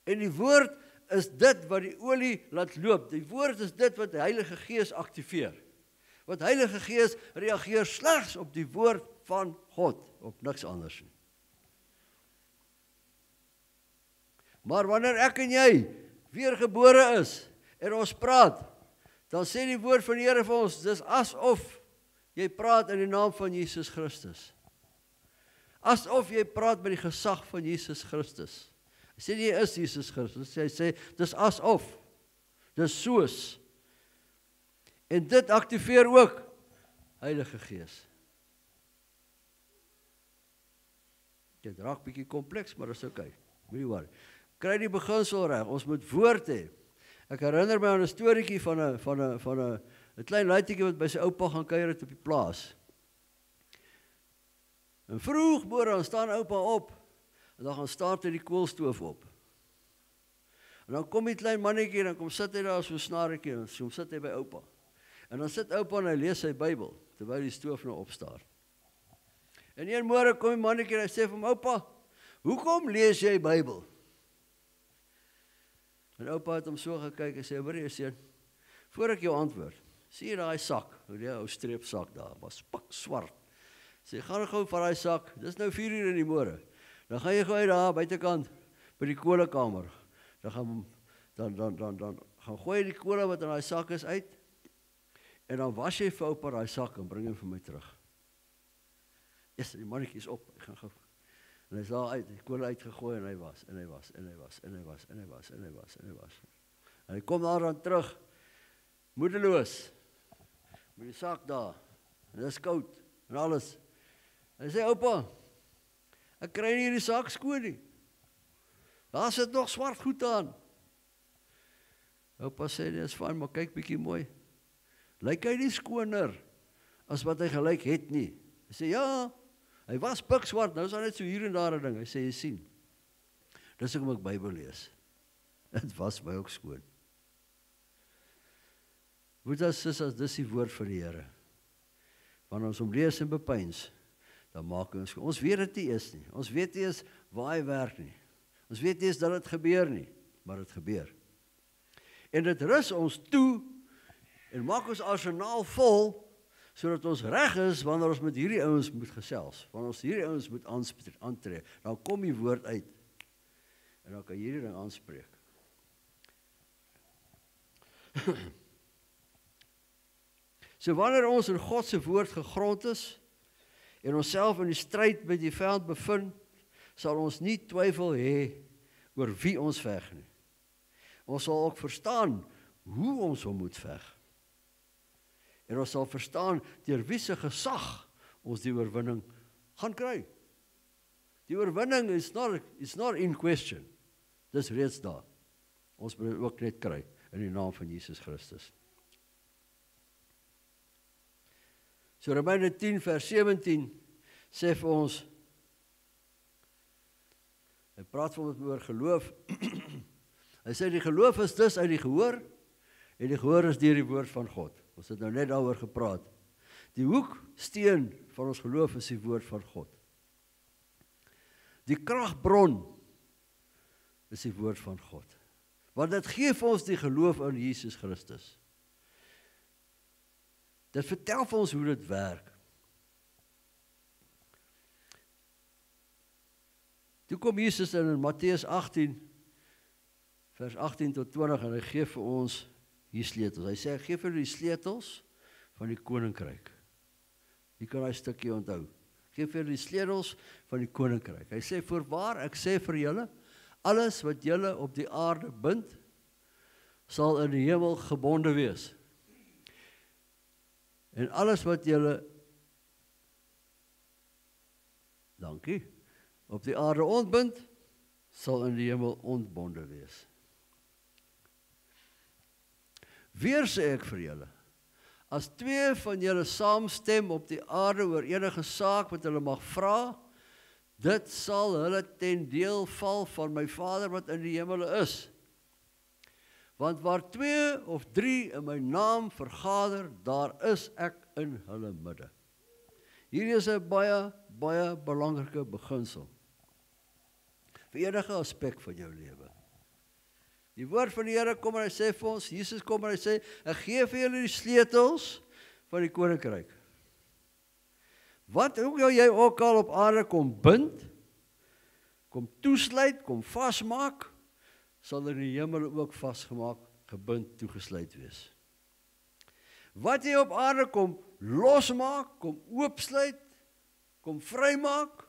En die woord is dit wat die olie laat loop. Die woord is dit wat die Heilige Gees aktiveer. Want Heilige Gees reageer slegs op die woord van God, op niks anders nie. Maar wanneer ek en jy weergebore is, en ons praat, dan sê die woord van die Here vir ons, dis asof jy praat in die naam van Jesus Christus. Asof jy praat met die gesag van Jesus Christus. Hy sê jy is Jesus Christus, hy sê, dis asof, dis soos. En dit aktiveer ook Heilige Gees. Dit raak bietjie kompleks, maar dis okay. Moenie worry. Kry die beginsel reg, ons moet woord hê. Ek herinner my aan 'n storieetjie van 'n klein laaitetjie wat by sy oupa gaan kuier het op die plaas. En vroeg môre dan staan oupa op en dan gaan start hy die koolstoof op. En dan kom die klein mannetjie en dan kom sit hy daar so 'n snaretjie en so sit hy by oupa. En dan sit oupa en hy lees sy Bybel terwyl die stoof nou opstaar. En een môre kom die mannetjie en hy sê vir hom, oupa, hoekom lees jy Bybel? En oupa het hom so gekyk en sê, hoorie seun, voor ek jou antwoord, sien jy daai sak, die ou streepsak daar, was pik swart. Sê, gaan gou vir daai sak, dis nou 4 uur in die môre. Dan gaan jy gou uit daar buitekant by die kolekamer. Dan gaan gooi die kolle wat in daai sak is uit. En dan was jy vir oupa daai sak en bring hom vir my terug. Eers die mannetjie is op, ek gaan gou. En hy is daar uit, die kolle uitgegooi en hy was. En hy kom daar dan terug, moedeloos, met die sak daar, en dit is koud, en alles. En hy sê, oupa, ek kry nie hierdie sak skoon nie. Daar sit nog swart goed aan. Oupa sê, dit is fyn, maar kyk bietjie mooi. Lyk hy nie skoner as wat hy gelyk het nie. Hy sê, ja, hy was pikswart, nou is hy net so hier en daar 'n ding. Hy sê, jy sien, dis hoekom ek Bybel lees. Dit was my ook skoon. Broeders en susters, dis die woord van die Here. Wanneer ons hom lees en bepeins, dan maak ons, ons weet dit nie is nie. Ons weet nie eens waar hy werk nie. Ons weet nie eens dat dit gebeur nie, maar dit gebeur. En dit rus ons toe en maak ons arsenaal vol, sodat ons reg is wanneer ons met hierdie ouens moet gesels, wanneer ons hierdie ouens moet aantree, dan kom die woord uit en dan kan jy hierdie ding aanspreek. So wanneer ons in God se woord gegrond is en onsself in die stryd met die vyand bevind, sal ons nie twyfel hê oor wie ons veg nie. Ons sal ook verstaan hoe ons hom moet veg. En ons sal verstaan deur wie se gesag ons die oorwinning gaan kry. Die oorwinning is not in question. Dis reeds daar. Ons moet dit ook net kry in die naam van Jesus Christus. So Romeine 10 vers 17 sê vir ons, hy praat vir ons oor geloof. Hy sê die geloof is dus uit die gehoor, en die gehoor is deur die woord van God. Ons het nou net daaroor gepraat. Die hoeksteen van ons geloof is die woord van God. Die kragbron is die woord van God. Want dit gee vir ons die geloof aan Jesus Christus. Dit vertel vir ons hoe dit werk. Toe kom Jesus in Matteus 18, vers 18 tot 20, en hy gee vir ons die sleutels. Hy sê, gee vir die sleutels van die koninkryk. Jy kan hy stukkie onthou. Gee vir die sleutels van die koninkryk. Hy sê, voorwaar, ek sê vir julle, alles wat julle op die aarde bind, sal in die hemel gebonde wees. En alles wat julle, op die aarde ontbind, sal in die hemel ontbonde wees. Weer sê ek vir julle, as twee van julle saamstem op die aarde oor enige saak wat hulle mag vra, dit sal hulle ten deel val van my Vader wat in die hemele is. Want waar 2 of 3 in my naam vergader, daar is ek in hulle midde. Hierdie is 'n baie, baie belangrike beginsel vir enige aspek van jou lewe. Die woord van die Here kom en hy sê vir ons, Jesus kom en hy sê, ek gee vir julle die sleutels van die koninkryk. Wat ook jy ook al op aarde kom bind, kom toesluit, kom vasmaak, sal in die hemel ook vasgemaak, gebind, toegesluit wees. Wat jy op aarde kom losmaak, kom oopsluit, kom vrymaak,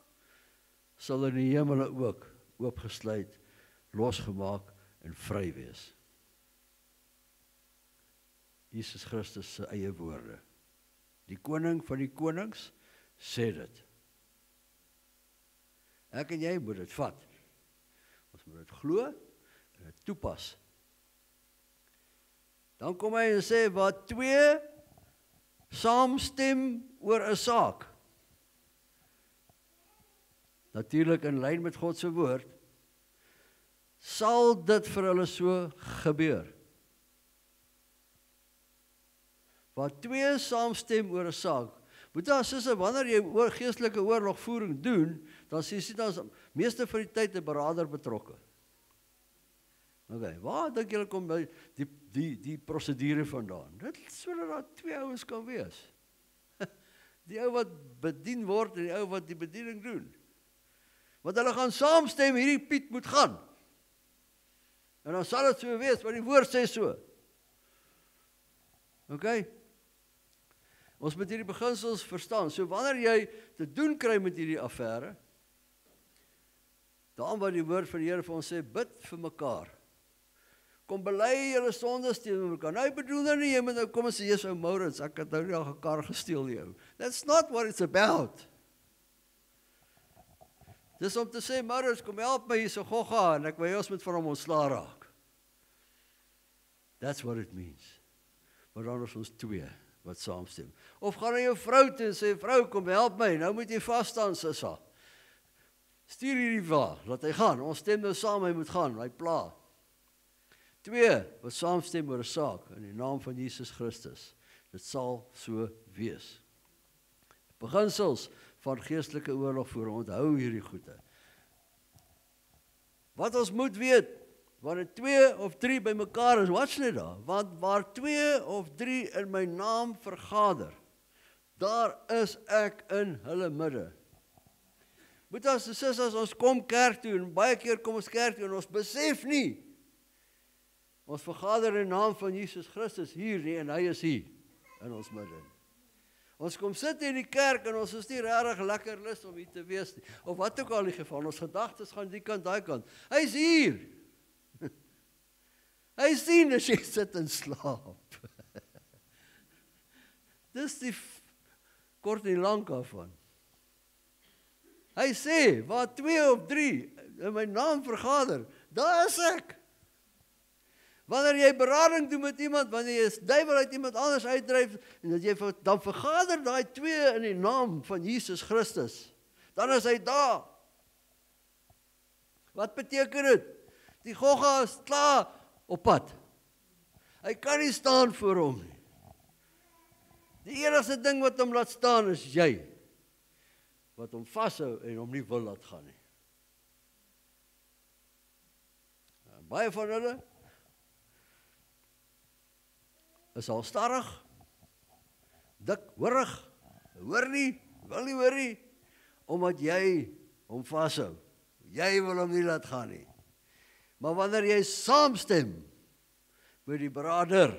sal in die hemel ook oopgesluit, losgemaak en vry wees. Jesus Christus se eie woorde. Die koning van die konings sê dit. Ek en jy moet dit vat. Ons moet dit glo en dit toepas. Dan kom hy en sê, wat 2 saamstem oor 'n saak. Natuurlik in lyn met God se woord, sal dit vir hulle so gebeur. Wat 2 saamstem oor 'n saak. Moet daar sisse, wanneer jy geestelike oorlogvoering doen, dan sien jy dan meeste van die tyd 'n beraader betrokke. Okay, waar dink julle kom die prosedure vandaan? Dit is sodat daar 2 ouens kan wees. Die ou wat bedien word en die ou wat die bediening doen. Want hulle gaan saamstem, hierdie Piet moet gaan. En dan sal dit so wees, want die woord sê so. Okay? Ons moet hierdie beginsels verstaan. So wanneer jy te doen kry met hierdie affære, dan wat die woord van die Here vir ons sê, bid vir mekaar. Kom bely julle sondes teenoor mekaar. Nou bedoel nou nie, jy moet nou kom en sê, jy's ou Maurits, ek het nou al 'n kar gesteel jou. That's not what it's about. Dis om te sê, Maurits, kom help my hier so gogga, en ek wil ons moet van hom ontslaa raak. That's what it means. Maar dan is ons 2 wat saamstem. Of gaan na jou vrou toe en sê, vrou, kom help my, nou moet jy vas staan, sissa. Stuur hierdie wa, laat hy gaan, ons stem nou saam, hy moet gaan, hy pla. 2 wat saamstem oor 'n saak, in die naam van Jesus Christus. Dit sal so wees. Beginsels van geestelike oorlogvoering, onthou hierdie goede. Wat ons moet weet, wanneer 2 of 3 by mekaar is, watch net daar, want waar 2 of 3 in my naam vergader, daar is ek in hulle midde. Moet as ons kom kerk toe, en baie keer kom ons kerk toe, en ons besef nie, ons vergader in naam van Jesus Christus hier nie, en hy is hier, in ons midde. Ons kom sit in die kerk, en ons is nie regtig lekker lus om hier te wees nie, of wat ook al die geval, ons gedagtes gaan die kant, daai kant, hy is hier, hy sien as jy sit en slaap. Dis die kort en lank daarvan. Hy sê, waar 2 of 3 in my naam vergader, daar is ek. Wanneer jy berading doen met iemand, wanneer jy duiwel uit iemand anders uitdryf, en dat jy dan vergader daai 2 in die naam van Jesus Christus, dan is hy daar. Wat beteken dit? Die gogga is klaar op pad. Hy kan nie staan voor hom nie. Die enigste ding wat hom laat staan is jy, wat hom vashou en hom nie wil laat gaan nie. En baie van hulle is al starrig, dik, hoorig, hoor nie, wil nie hoor nie, omdat jy hom vashou. Jy wil hom nie laat gaan nie. Maar wanneer jy saamstem met die berader,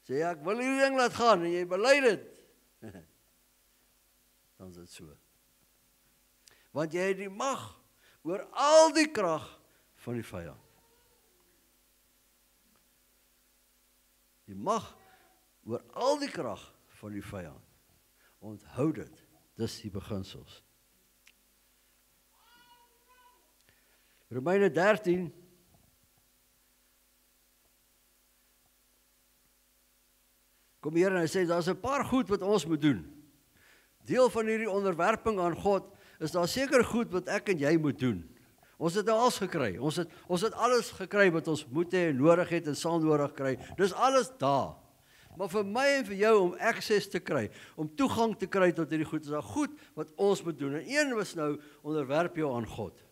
sê ek wil hierdie ding laat gaan en jy bely dit, dan is dit so. Want jy het die mag oor al die krag van die vyand. Die mag oor al die krag van die vyand. Onthou dit, dis die beginsels. Romeine 13 kom hier en hy sê, daar is 'n paar goed wat ons moet doen. Deel van hierdie onderwerping aan God, is daar seker goed wat ek en jy moet doen. Ons het nou alles gekry, ons het alles gekry wat ons moet hê en nodig het en sal nodig kry, dis alles daar. Maar vir my en vir jou om access te kry, om toegang te kry tot hierdie goed, is daar goed wat ons moet doen. En een was nou, onderwerp jou aan God.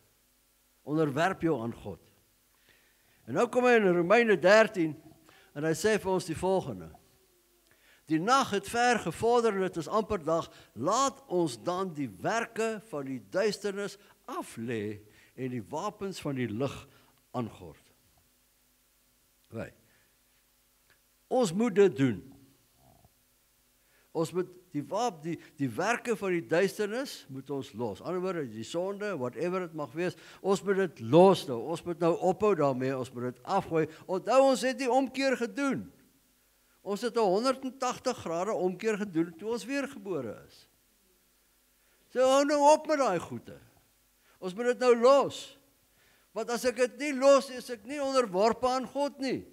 Onderwerp jou aan God. En nou kom hy in Romeine 13, en hy sê vir ons die volgende. Die nag het ver gevorder en dit is amper dag, laat ons dan die werke van die duisternis aflê en die wapens van die lig aangord. Right. Ons moet dit doen. Ons moet die werke van die duisternis moet ons los. Aan die ander woorde, die sonde, whatever het mag wees, ons moet dit los nou. Ons moet nou ophou daarmee, ons moet dit afgooi. Onthou, ons het die omkeer gedoen. Ons het 'n 180 grade omkeer gedoen toe ons weergebore is. So hou nou op met daai goede. Ons moet dit nou los. Want as ek dit nie los, is ek nie onderworpe aan God nie.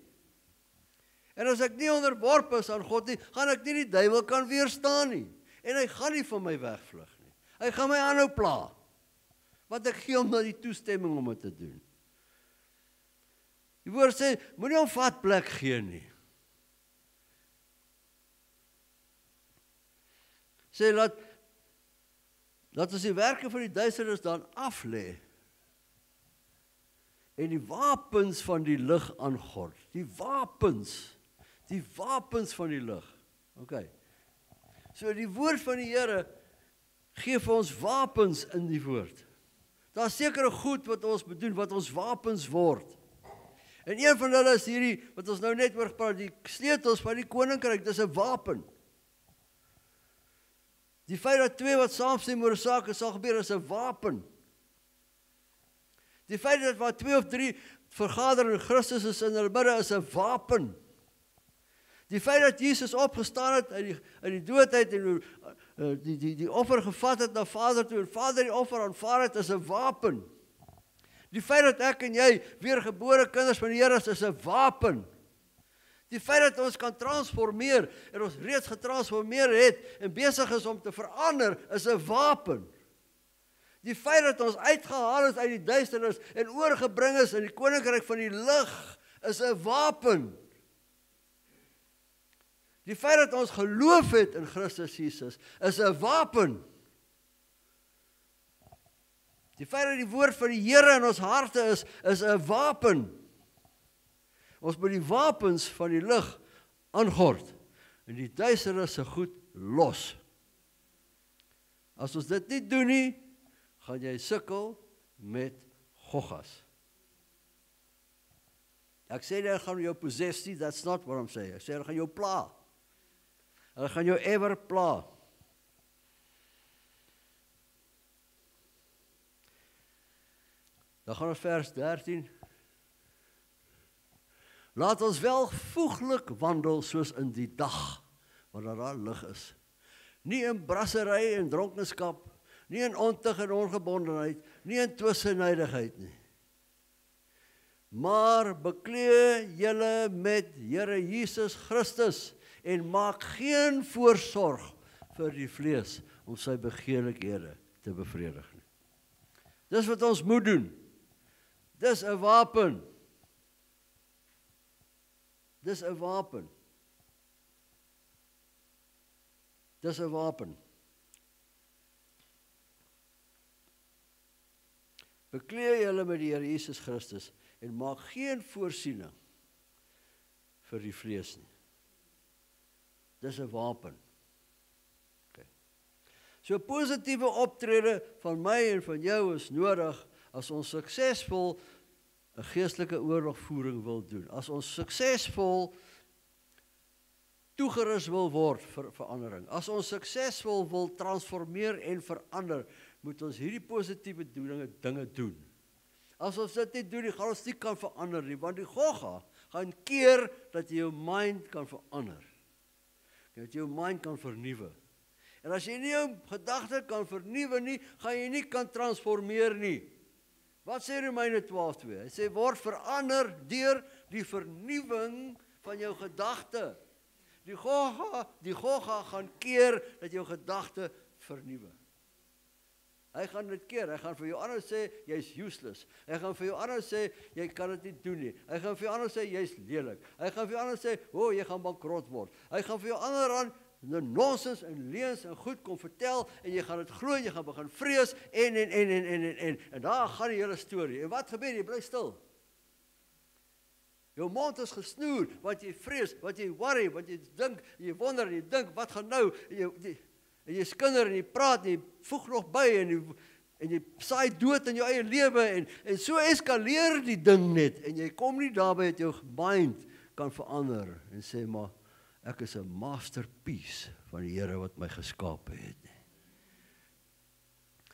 En as ek nie onderworpe is aan God nie, gaan ek nie die duiwel kan weerstaan nie. En hy gaan nie van my wegvlug nie. Hy gaan my aanhou pla. Want ek gee hom nou die toestemming om dit te doen. Die woord sê, moenie hom vatplek gee nie. Sê, laat ons die werke van die duisternis dan aflê en die wapens van die lig aangord. Die wapens van die lig. Okay. So die woord van die Here gee vir ons wapens in die woord. Daar is sekere goed wat ons moet doen, wat ons wapens word. En een van hulle is hierdie, wat ons nou net oor gepraat, die sleutels van die koninkryk, dis 'n wapen. Die feit dat 2 wat saamstem oor 'n saak sal gebeur, is 'n wapen. Die feit dat waar 2 of 3 vergader in Christus is in hulle midde, is 'n wapen. Die feit dat Jesus opgestaan het uit die doodheid en die offer gevat het na Vader toe en Vader die offer aanvaar het, is 'n wapen. Die feit dat ek en jy weergebore kinders van die Here is 'n wapen. Die feit dat ons kan transformeer en ons reeds getransformeer het en besig is om te verander, is 'n wapen. Die feit dat ons uitgehaal is uit die duisternis en oorgebring is in die koninkryk van die lig, is 'n wapen. Die feit dat ons geloof het in Christus Jesus, is 'n wapen. Die feit dat die woord van die Here in ons harte is 'n wapen. Ons moet die wapens van die lig aangord en die duisternis se goed los. As ons dit nie doen nie, gaan jy sukkel met goggas. Ek sê hulle gaan jou possess nie, that's not what I'm saying. Ek sê hulle gaan jou pla. Hulle gaan jou ever pla. Dan gaan ons vers 13. Laat ons wel voeglik wandel soos in die dag wanneer daar lig is. Nie in brassery en dronkenskap, nie in ontug en ongebondenheid, nie in twis en nydigheid nie. Maar beklee julle met Here Jesus Christus en maak geen voorsorg vir die vlees om sy begeerlikhede te bevredig nie. Dis wat ons moet doen. Dis 'n wapen. Dis 'n wapen. Dis 'n wapen. Beklee julle met die Here Jesus Christus en maak geen voorsiening vir die vlees nie. Dis 'n wapen. Okay. So positiewe optrede van my en van jou is nodig as ons suksesvol 'n geestelike oorlogvoering wil doen. As ons suksesvol toegerus wil word vir verandering. As ons suksesvol wil transformeer en verander, moet ons hierdie positiewe dinge doen. As ons dit nie doen, gaan ons nie kan verander nie, want die gogga gaan keer dat jy jou mind kan verander. Dat jy jou mind kan vernuwe. En as jy nie jou gedagte kan vernuwe nie, gaan jy nie kan transformeer nie. Wat sê Romeine 12:2? Hy sê, word verander deur die vernuwing van jou gedagte. Die gogga gaan keer dat jou gedagte vernuwe. Hy gaan dit keer, hy gaan vir jou anders sê, jy's useless. Hy gaan vir jou anders sê, jy kan dit nie doen nie. Hy gaan vir jou anders sê, jy's lelik. Hy gaan vir jou anders sê, jy gaan bankrot word. Hy gaan vir jou ander aan nonsens en leuns en goed kom vertel, en jy gaan dit glo, jy gaan begin vrees, en daar gaan die hele storie. En wat gebeur? Jy bly stil. Jou mond is gesnoer, want jy vrees, want jy worry, want jy dink, jy wonder, jy dink, wat gaan nou? En jy skinder en jy praat en jy voeg nog by en jy saai dood in jou eie lewe en so eskaleer die ding net en jy kom nie daarby dat jou mind kan verander en sê maar ek is 'n masterpiece van die Here wat my geskape het.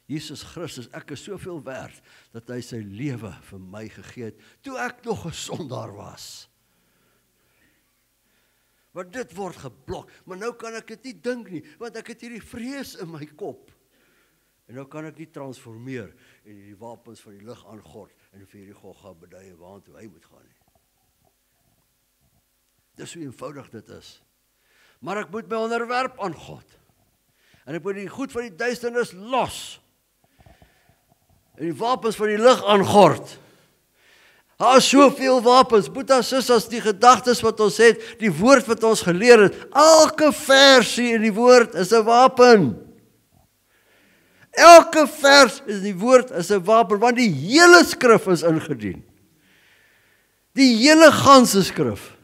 Jesus Christus, ek is soveel werd dat hy sy lewe vir my gegee het toe ek nog 'n sondaar was. Want dit word geblok, maar nou kan ek dit nie dink nie, want ek het hierdie vrees in my kop. En nou kan ek nie transformeer en die wapens van die lig aangord en vir hierdie gogga beduie waartoe hy moet gaan nie. Dis hoe eenvoudig dit is. Maar ek moet my onderwerp aan God. En ek moet die goed van die duisternis los. En die wapens van die lig aangord. Daar is soveel wapens, boetie, sissas, die gedagtes wat ons het, die woord wat ons geleer het, elke versie in die woord is 'n wapen. Elke vers in die woord is 'n wapen, want die hele skrif is ingedien. Die hele ganse skrif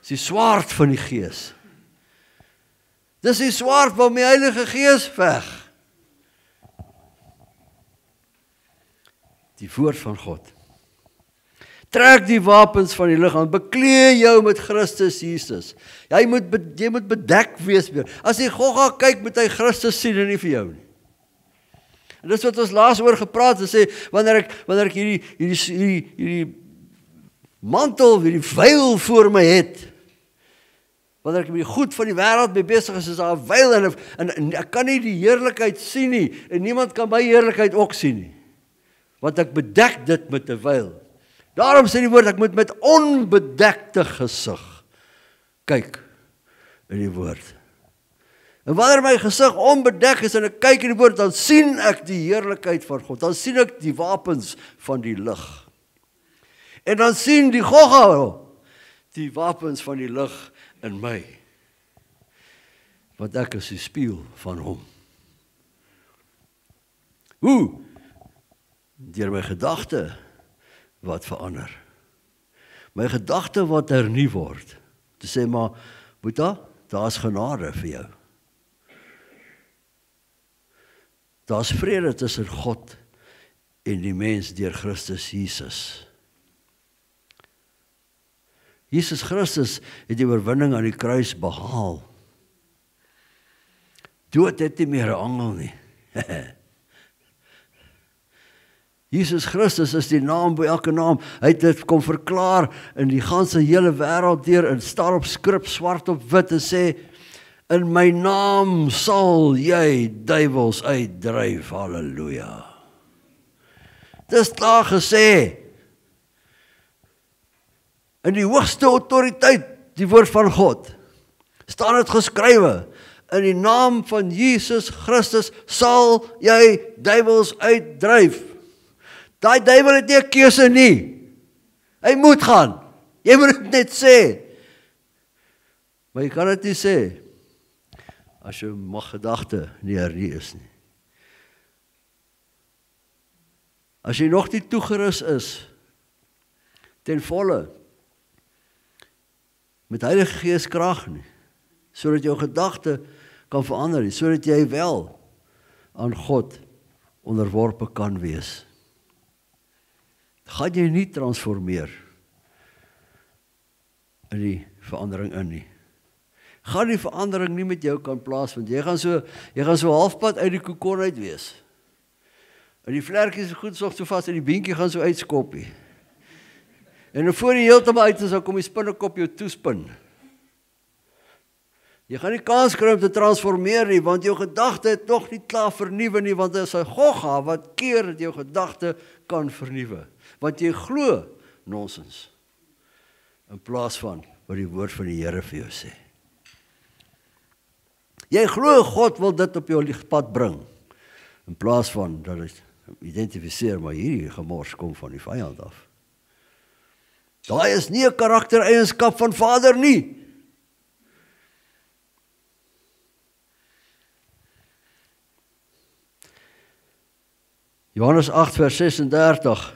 is die swaard van die Gees. Dis die swaard waarmee die Heilige Gees veg. Die woord van God. Trek die wapens van die lig aan, beklee jou met Christus Jesus. Jy moet bedek wees weer. As die gogga kyk, moet hy Christus sien en nie vir jou nie. En dis wat ons laas oor gepraat het, sê, wanneer ek hierdie mantel, hierdie veil voor my het, wanneer ek met die goed van die wêreld mee besig is daar 'n veil en ek kan nie die heerlikheid sien nie, en niemand kan my heerlikheid ook sien nie, want ek bedek dit met 'n veil. Daarom sê die woord, ek moet met onbedekte gesig kyk in die woord. En wanneer my gesig onbedek is en ek kyk in die woord, dan sien ek die heerlikheid van God, dan sien ek die wapens van die lig. En dan sien die gogga die wapens van die lig in my, want ek is die spieël van hom. Hoe? Deur my gedagte wat verander. My gedagte wat hernuwe word. Te sê maar, Boeta, daar's genade vir jou. Daar's vrede tussen God en die mens deur Christus Jesus. Jesus Christus het die oorwinning aan die kruis behaal. Dood het nie meer 'n angel nie. Jesus Christus is die naam by elke naam. Hy het dit kom verklaar in die ganse hele wêreld deur en staan op skrip swart op wit en sê In my naam sal jy duiwels uitdryf. Halleluja. Dis klaar gesê. In die hoogste autoriteit, die woord van God, staan dit geskrywe, in die naam van Jesus Christus sal jy duiwels uitdryf. Daai duiwel het nie 'n keuse nie. Hy moet gaan. Jy moet dit net sê. Maar jy kan dit nie sê as jou maggedagte nie hernie is nie. As jy nog nie toegerus is ten volle met Heilige Gees krag nie, sodat jou gedagte kan verander nie, sodat jy wel aan God onderworpe kan wees. Gaan jy nie transformeer in die verandering in nie. Gaan die verandering nie met jou kan plaasvind. Jy gaan so halfpad uit die kokon uit wees. En die vlerkies is goed so vas en die beentjie gaan so uitskoppie. En voor jy heeltemal uit is, dan kom die spinnekop jou toespin. Jy gaan nie kans kry om te transformeer nie, want jou gedagte het nog nie klaar vernuwe nie, want dit is 'n gogga wat keer dat jou gedagte kan vernuwe. Want jy glo nonsens, in plaas van wat die woord van die Here vir jou sê. Jy glo God wil dit op jou pad bring, in plaas van dat jy identifiseer, maar hierdie gemors kom van die vyand af. Daai is nie 'n karaktereienskap van Vader nie. Johannes 8 vers 36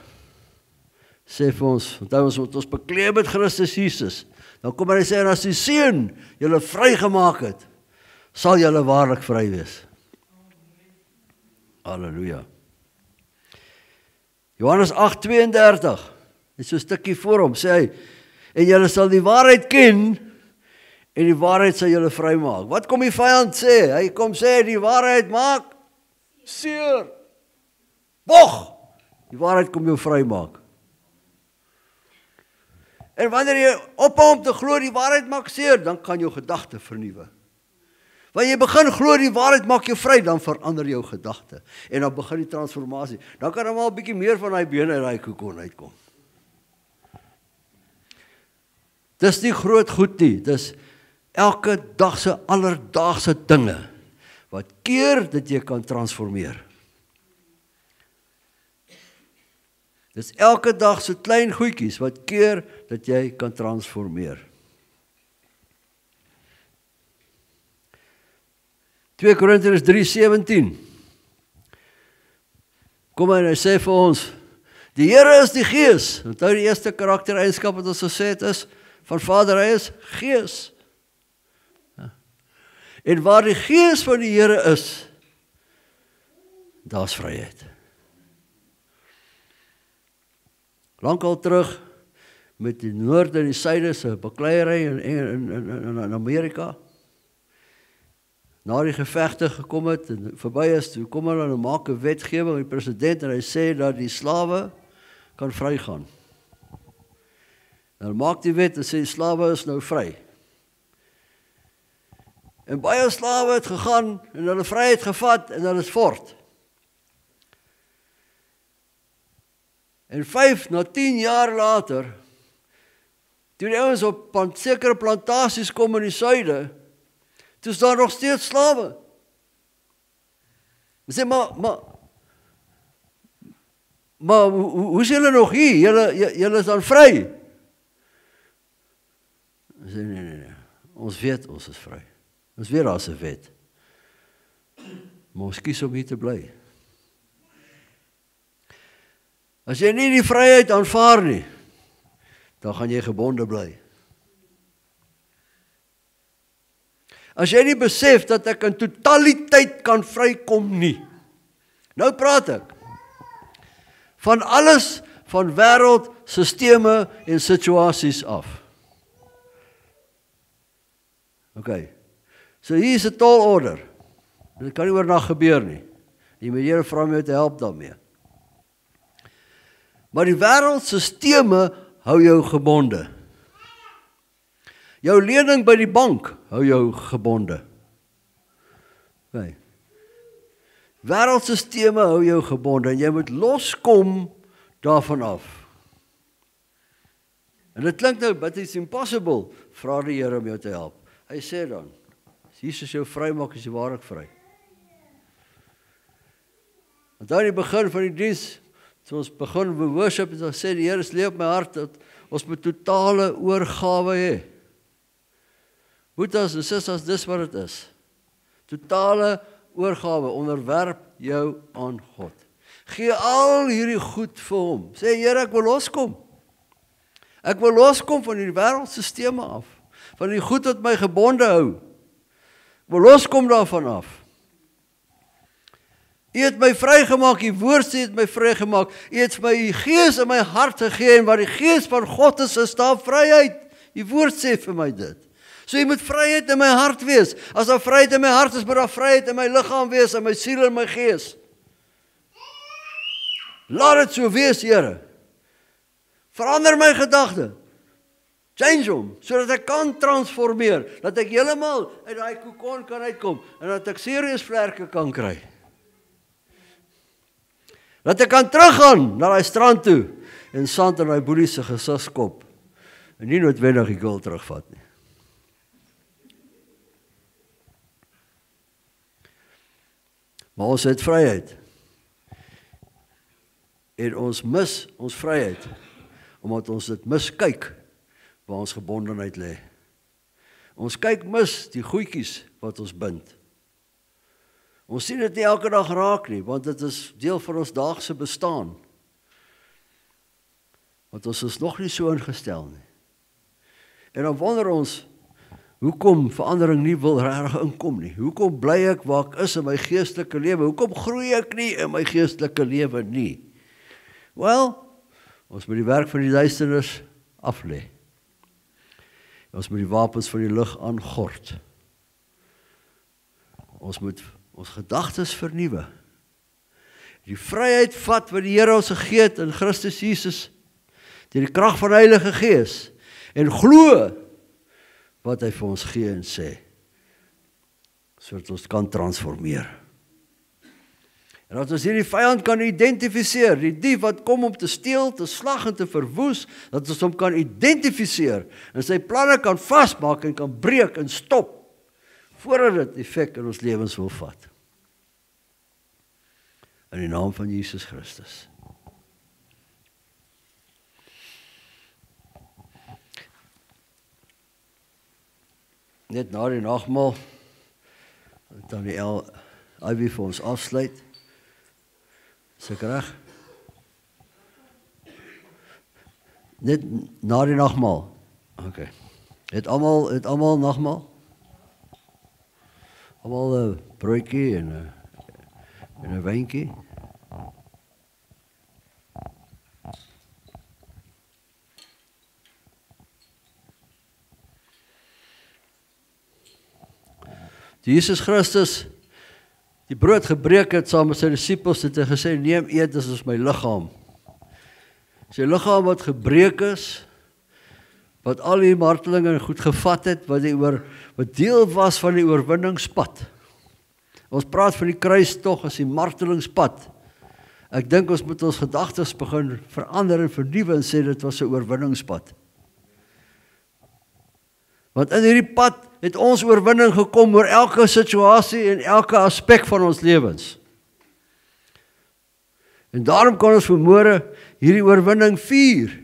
sê vir ons, onthou ons moet ons bekleed met Christus Jesus. Dan kom hy sê, en as die Seun julle vrygemaak het, sal julle waarlik vry wees. Halleluja. Johannes 8:32, net so 'n stukkie voor hom, sê hy, en julle sal die waarheid ken, en die waarheid sal julle vrymaak. Wat kom die vyand sê? Hy kom sê, die waarheid maak seer. Bog! Die waarheid kom jou vrymaak. En wanneer jy ophou om te glo die waarheid maak seer, dan kan jou gedagte vernuwe. Wanneer jy begin glo die waarheid maak jou vry, dan verander jou gedagte. En dan begin die transformasie. Dan kan er maar 'n bietjie meer van daai bene uit daai kokon uitkom. Dis nie groot goed nie. Dis elke dag se alledaagse dinge wat keer dat jy kan transformeer. Dis elke dag so klein goedjies wat keer dat jy kan transformeer. 2 Korintiërs 3:17. Kom en hy sê vir ons, die Here is die Gees. Onthou die eerste karaktereienskap wat ons gesê het is, van Vader, hy is Gees. En waar die Gees van die Here is, daar's vryheid. Lankal terug met die noorde en die suide se bakleierery in Amerika. Na die gevegte gekom het en verby is, toe kom hulle en maak 'n wetgewing, die president, en hy sê dat die slawe kan vrygaan. En hulle maak die wet en sê slawe is nou vry. En baie slawe het gegaan en hulle vryheid gevat en hulle is voort. En 5 na 10 jaar later, toe die ouens op sekere plantasies kom in die suide, toe is daar nog steeds slawe. Hulle sê, maar hoe is julle nog hier? Julle is dan vry. Hulle sê, nee. Ons weet, ons is vry. Ons weet, daar is 'n wet. Maar ons kies om hier te bly. As jy nie die vryheid aanvaar nie, dan gaan jy gebonde bly. As jy nie besef dat ek in totaliteit kan vrykom nie, nou praat ek van alles van wêreld, sisteme en situasies af. Okay. So hier is 'n tall order. Dit kan nie oornag gebeur nie. Die Here vra my te help daarmee. Maar die wêreldstelsels hou jou gebonde. Jou lening by die bank hou jou gebonde. Nee. Wêreldstelsels hou jou gebonde en jy moet loskom daarvan af. En dit klink nou, but it's impossible, vra die Here om jou te help. Hy sê dan, as Jesus jou vry maak, is jy waarlik vry. Want aan die begin van die diens, toe ons begin worship, en sê die Here, lê op my hart, dat ons moet totale oorgawe hê. Boetas en sissas, dis wat het is. Totale oorgawe, onderwerp jou aan God. Gee al hierdie goed vir hom. Sê, Here, ek wil loskom. Ek wil loskom van die wêreldstelsels af. Van die goed wat my gebonde hou. Ek wil loskom daarvan af. U het my vrygemaak, die woord sê het my vrygemaak. U het my die gees in my hart gegee, en waar die gees van God is daar vryheid. Die woord sê vir my dit. So jy moet vryheid in my hart wees. As daar vryheid in my hart is, moet daar vryheid in my liggaam wees, in my siel en my gees. Laat dit so wees, Here. Verander my gedagte. Change hom, sodat ek kan transformeer, dat ek heeltemal uit daai kokon kan uitkom, en dat ek serieus vlerke kan kry. Dat ek kan teruggaan na daai strand toe, en sand in daai boelie se gesig skop, en nie noodwendig die gul terugvat nie. Maar ons het vryheid. En ons mis ons vryheid, omdat ons dit miskyk, waar ons gebondenheid lê. Ons kyk mis die goedjies wat ons bind. Ons sien dit nie elke dag raak nie, want dit is deel van ons daagse bestaan. Want ons is nog nie so ingestel nie. En dan wonder ons, hoekom verandering nie wil regtig inkom nie? Hoekom bly ek waar ek is in my geestelike lewe? Hoekom groei ek nie in my geestelike lewe nie? Wel, ons moet die werk van die duisternis aflê. Ons moet die wapens van die lig aangord. Ons moet ons gedagtes vernuwe. Die vryheid vat wat die Here ons gegee het in Christus Jesus, deur die krag van die Heilige Gees, en glo wat hy vir ons gee en sê, sodat ons kan transformeer. En dat ons hierdie vyand kan identifiseer, die dief wat kom om te steel, te slag en te verwoes, dat ons hom kan identifiseer, en sy planne kan vasmaak en kan breek en stop, voordat dit effek in ons lewens wil vat. In die naam van Jesus Christus. Net na die nagmaal, dan die Ivy vir ons afsluit. Is ek reg? Net na die nagmaal. OK. Het almal nagmaal? Almal 'n broodjie en 'n wyntjie. Jesus Christus die brood gebreek het saam met sy disippels, het hy gesê, neem, eet, dit is my liggaam. Sy liggaam wat gebreek is, wat al die martelinge goed gevat het, wat deel was van die oorwinningspad. Ons praat van die kruistog as die martelingspad. Ek dink ons moet ons gedagtes begin verander en vernuwe en sê dit was 'n oorwinningspad. Want in hierdie pad het ons oorwinning gekom oor elke situasie en elke aspek van ons lewens. En daarom kan ons vanmôre hierdie oorwinning vier.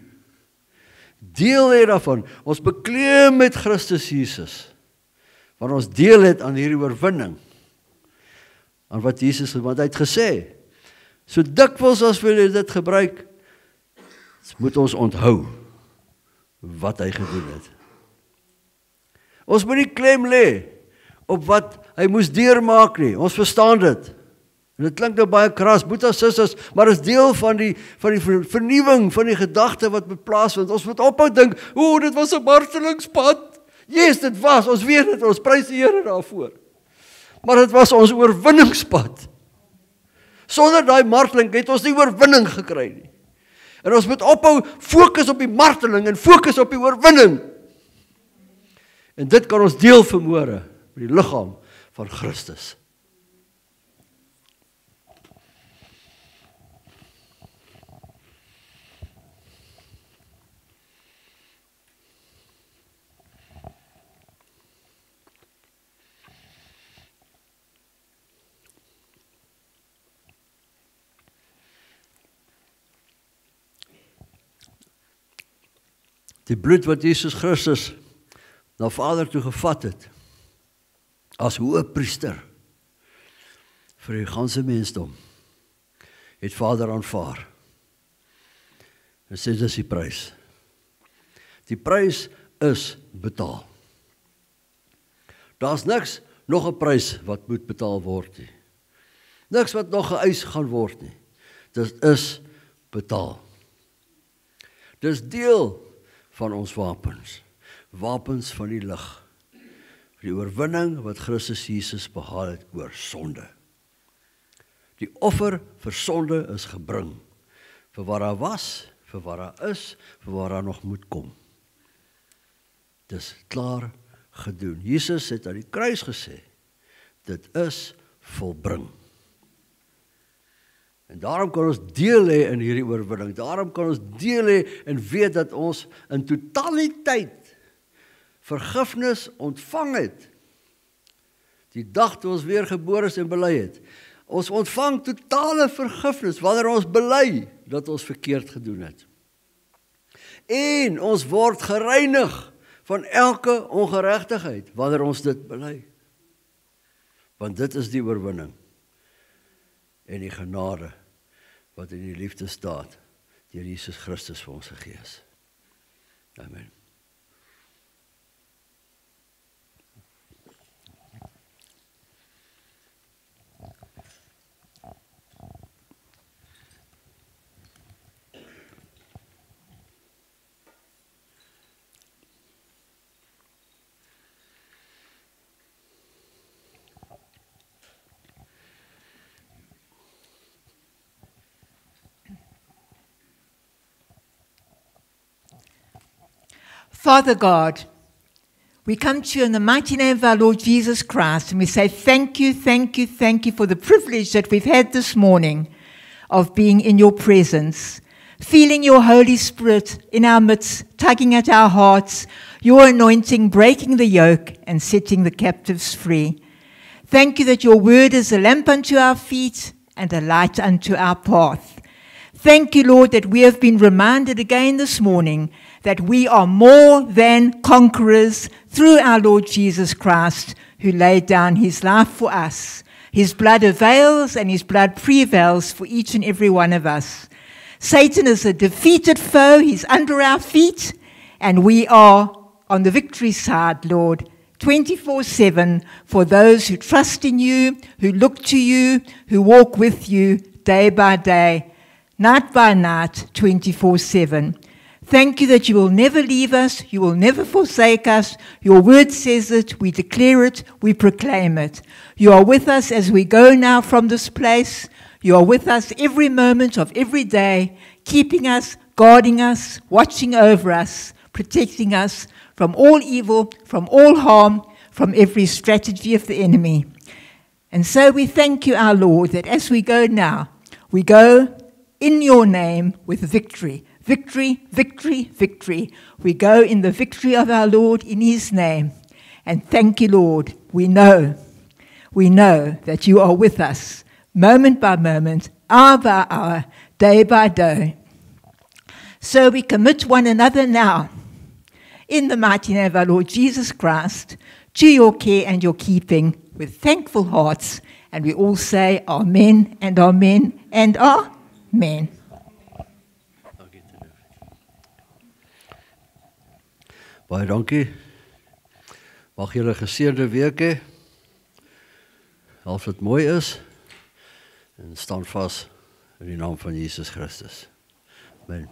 Deel hê daarvan. Ons bekleem met Christus Jesus. Want ons deel het aan hierdie oorwinning. Aan wat Jesus het, want hy het gesê, so dikwels as we dit gebruik, moet ons onthou wat hy gedoen het. Ons moet nie klem lê op wat hy moes deurmaak nie. Ons verstaan dit. En dit klink nou baie kras, boetas, sissas, maar is deel van die vernuwing van die gedagte wat moet plaasvind. Ons moet ophou dink, dit was 'n martelingspad. Yes, dit was, ons weet dit, ons prys die Here daarvoor. Maar dit was ons oorwinningspad. Sonder daai marteling het ons nie oorwinning gekry nie. En ons moet ophou fokus op die marteling en fokus op die oorwinning. En dit kan ons deel vanmôre met die liggaam van Christus. Die bloed wat Jesus Christus na Vader toe gevat het, as hoëpriester vir die ganse mensdom, het Vader aanvaar. En sê, dis die prys. Die prys is betaal. Daar's niks, nog 'n prys wat moet betaal word nie. Niks wat nog geëis gaan word nie. Dit is betaal. Dis deel van ons wapens. Wapens van die lig. Die oorwinning wat Christus Jesus behaal het oor sonde. Die offer vir sonde is gebring. Vir wat daar was, vir wat daar is, vir wat daar nog moet kom. Dis klaar gedoen. Jesus het aan die kruis gesê, dit is volbring. En daarom kan ons deel hê in hierdie oorwinning. Daarom kan ons deel hê en weet dat ons in totaliteit vergifnis ontvang het. Die dag toe ons weergebore is en bely het. Ons ontvang totale vergifnis wanneer ons bely dat ons verkeerd gedoen het. En ons word gereinig van elke ongeregtigheid wanneer ons dit bely. Want dit is die oorwinning en die genade wat in die liefde staat deur Jesus Christus vir ons gegee is. Amen. Father God, we come to you in the mighty name of our Lord Jesus Christ, and we say thank you, thank you, thank you for the privilege that we've had this morning of being in your presence, feeling your Holy Spirit in our midst, tugging at our hearts, your anointing, breaking the yoke and setting the captives free. Thank you that your word is a lamp unto our feet and a light unto our path. Thank you, Lord, that we have been reminded again this morning that we are more than conquerors through our Lord Jesus Christ, who laid down his life for us. His blood avails and his blood prevails for each and every one of us. Satan is a defeated foe. He's under our feet, and we are on the victory side, Lord, 24/7 for those who trust in you, who look to you, who walk with you day by day, night by night, 24/7. Thank you that you will never leave us, you will never forsake us. Your word says it, we declare it, we proclaim it. You are with us as we go now from this place. You are with us every moment of every day, keeping us, guarding us, watching over us, protecting us from all evil, from all harm, from every strategy of the enemy. And so we thank you, our Lord, that as we go now, we go in your name with victory. Victory, victory, victory. We go in the victory of our Lord in his name. And thank you, Lord. We know that you are with us, moment by moment, hour by hour, day by day. So we commit one another now, in the mighty name of our Lord Jesus Christ, to your care and your keeping with thankful hearts. And we all say amen and amen and amen. Baie dankie. Mag julle 'n geseënde week hê. Als dit mooi is, en staan vas in die naam van Jesus Christus. Amen.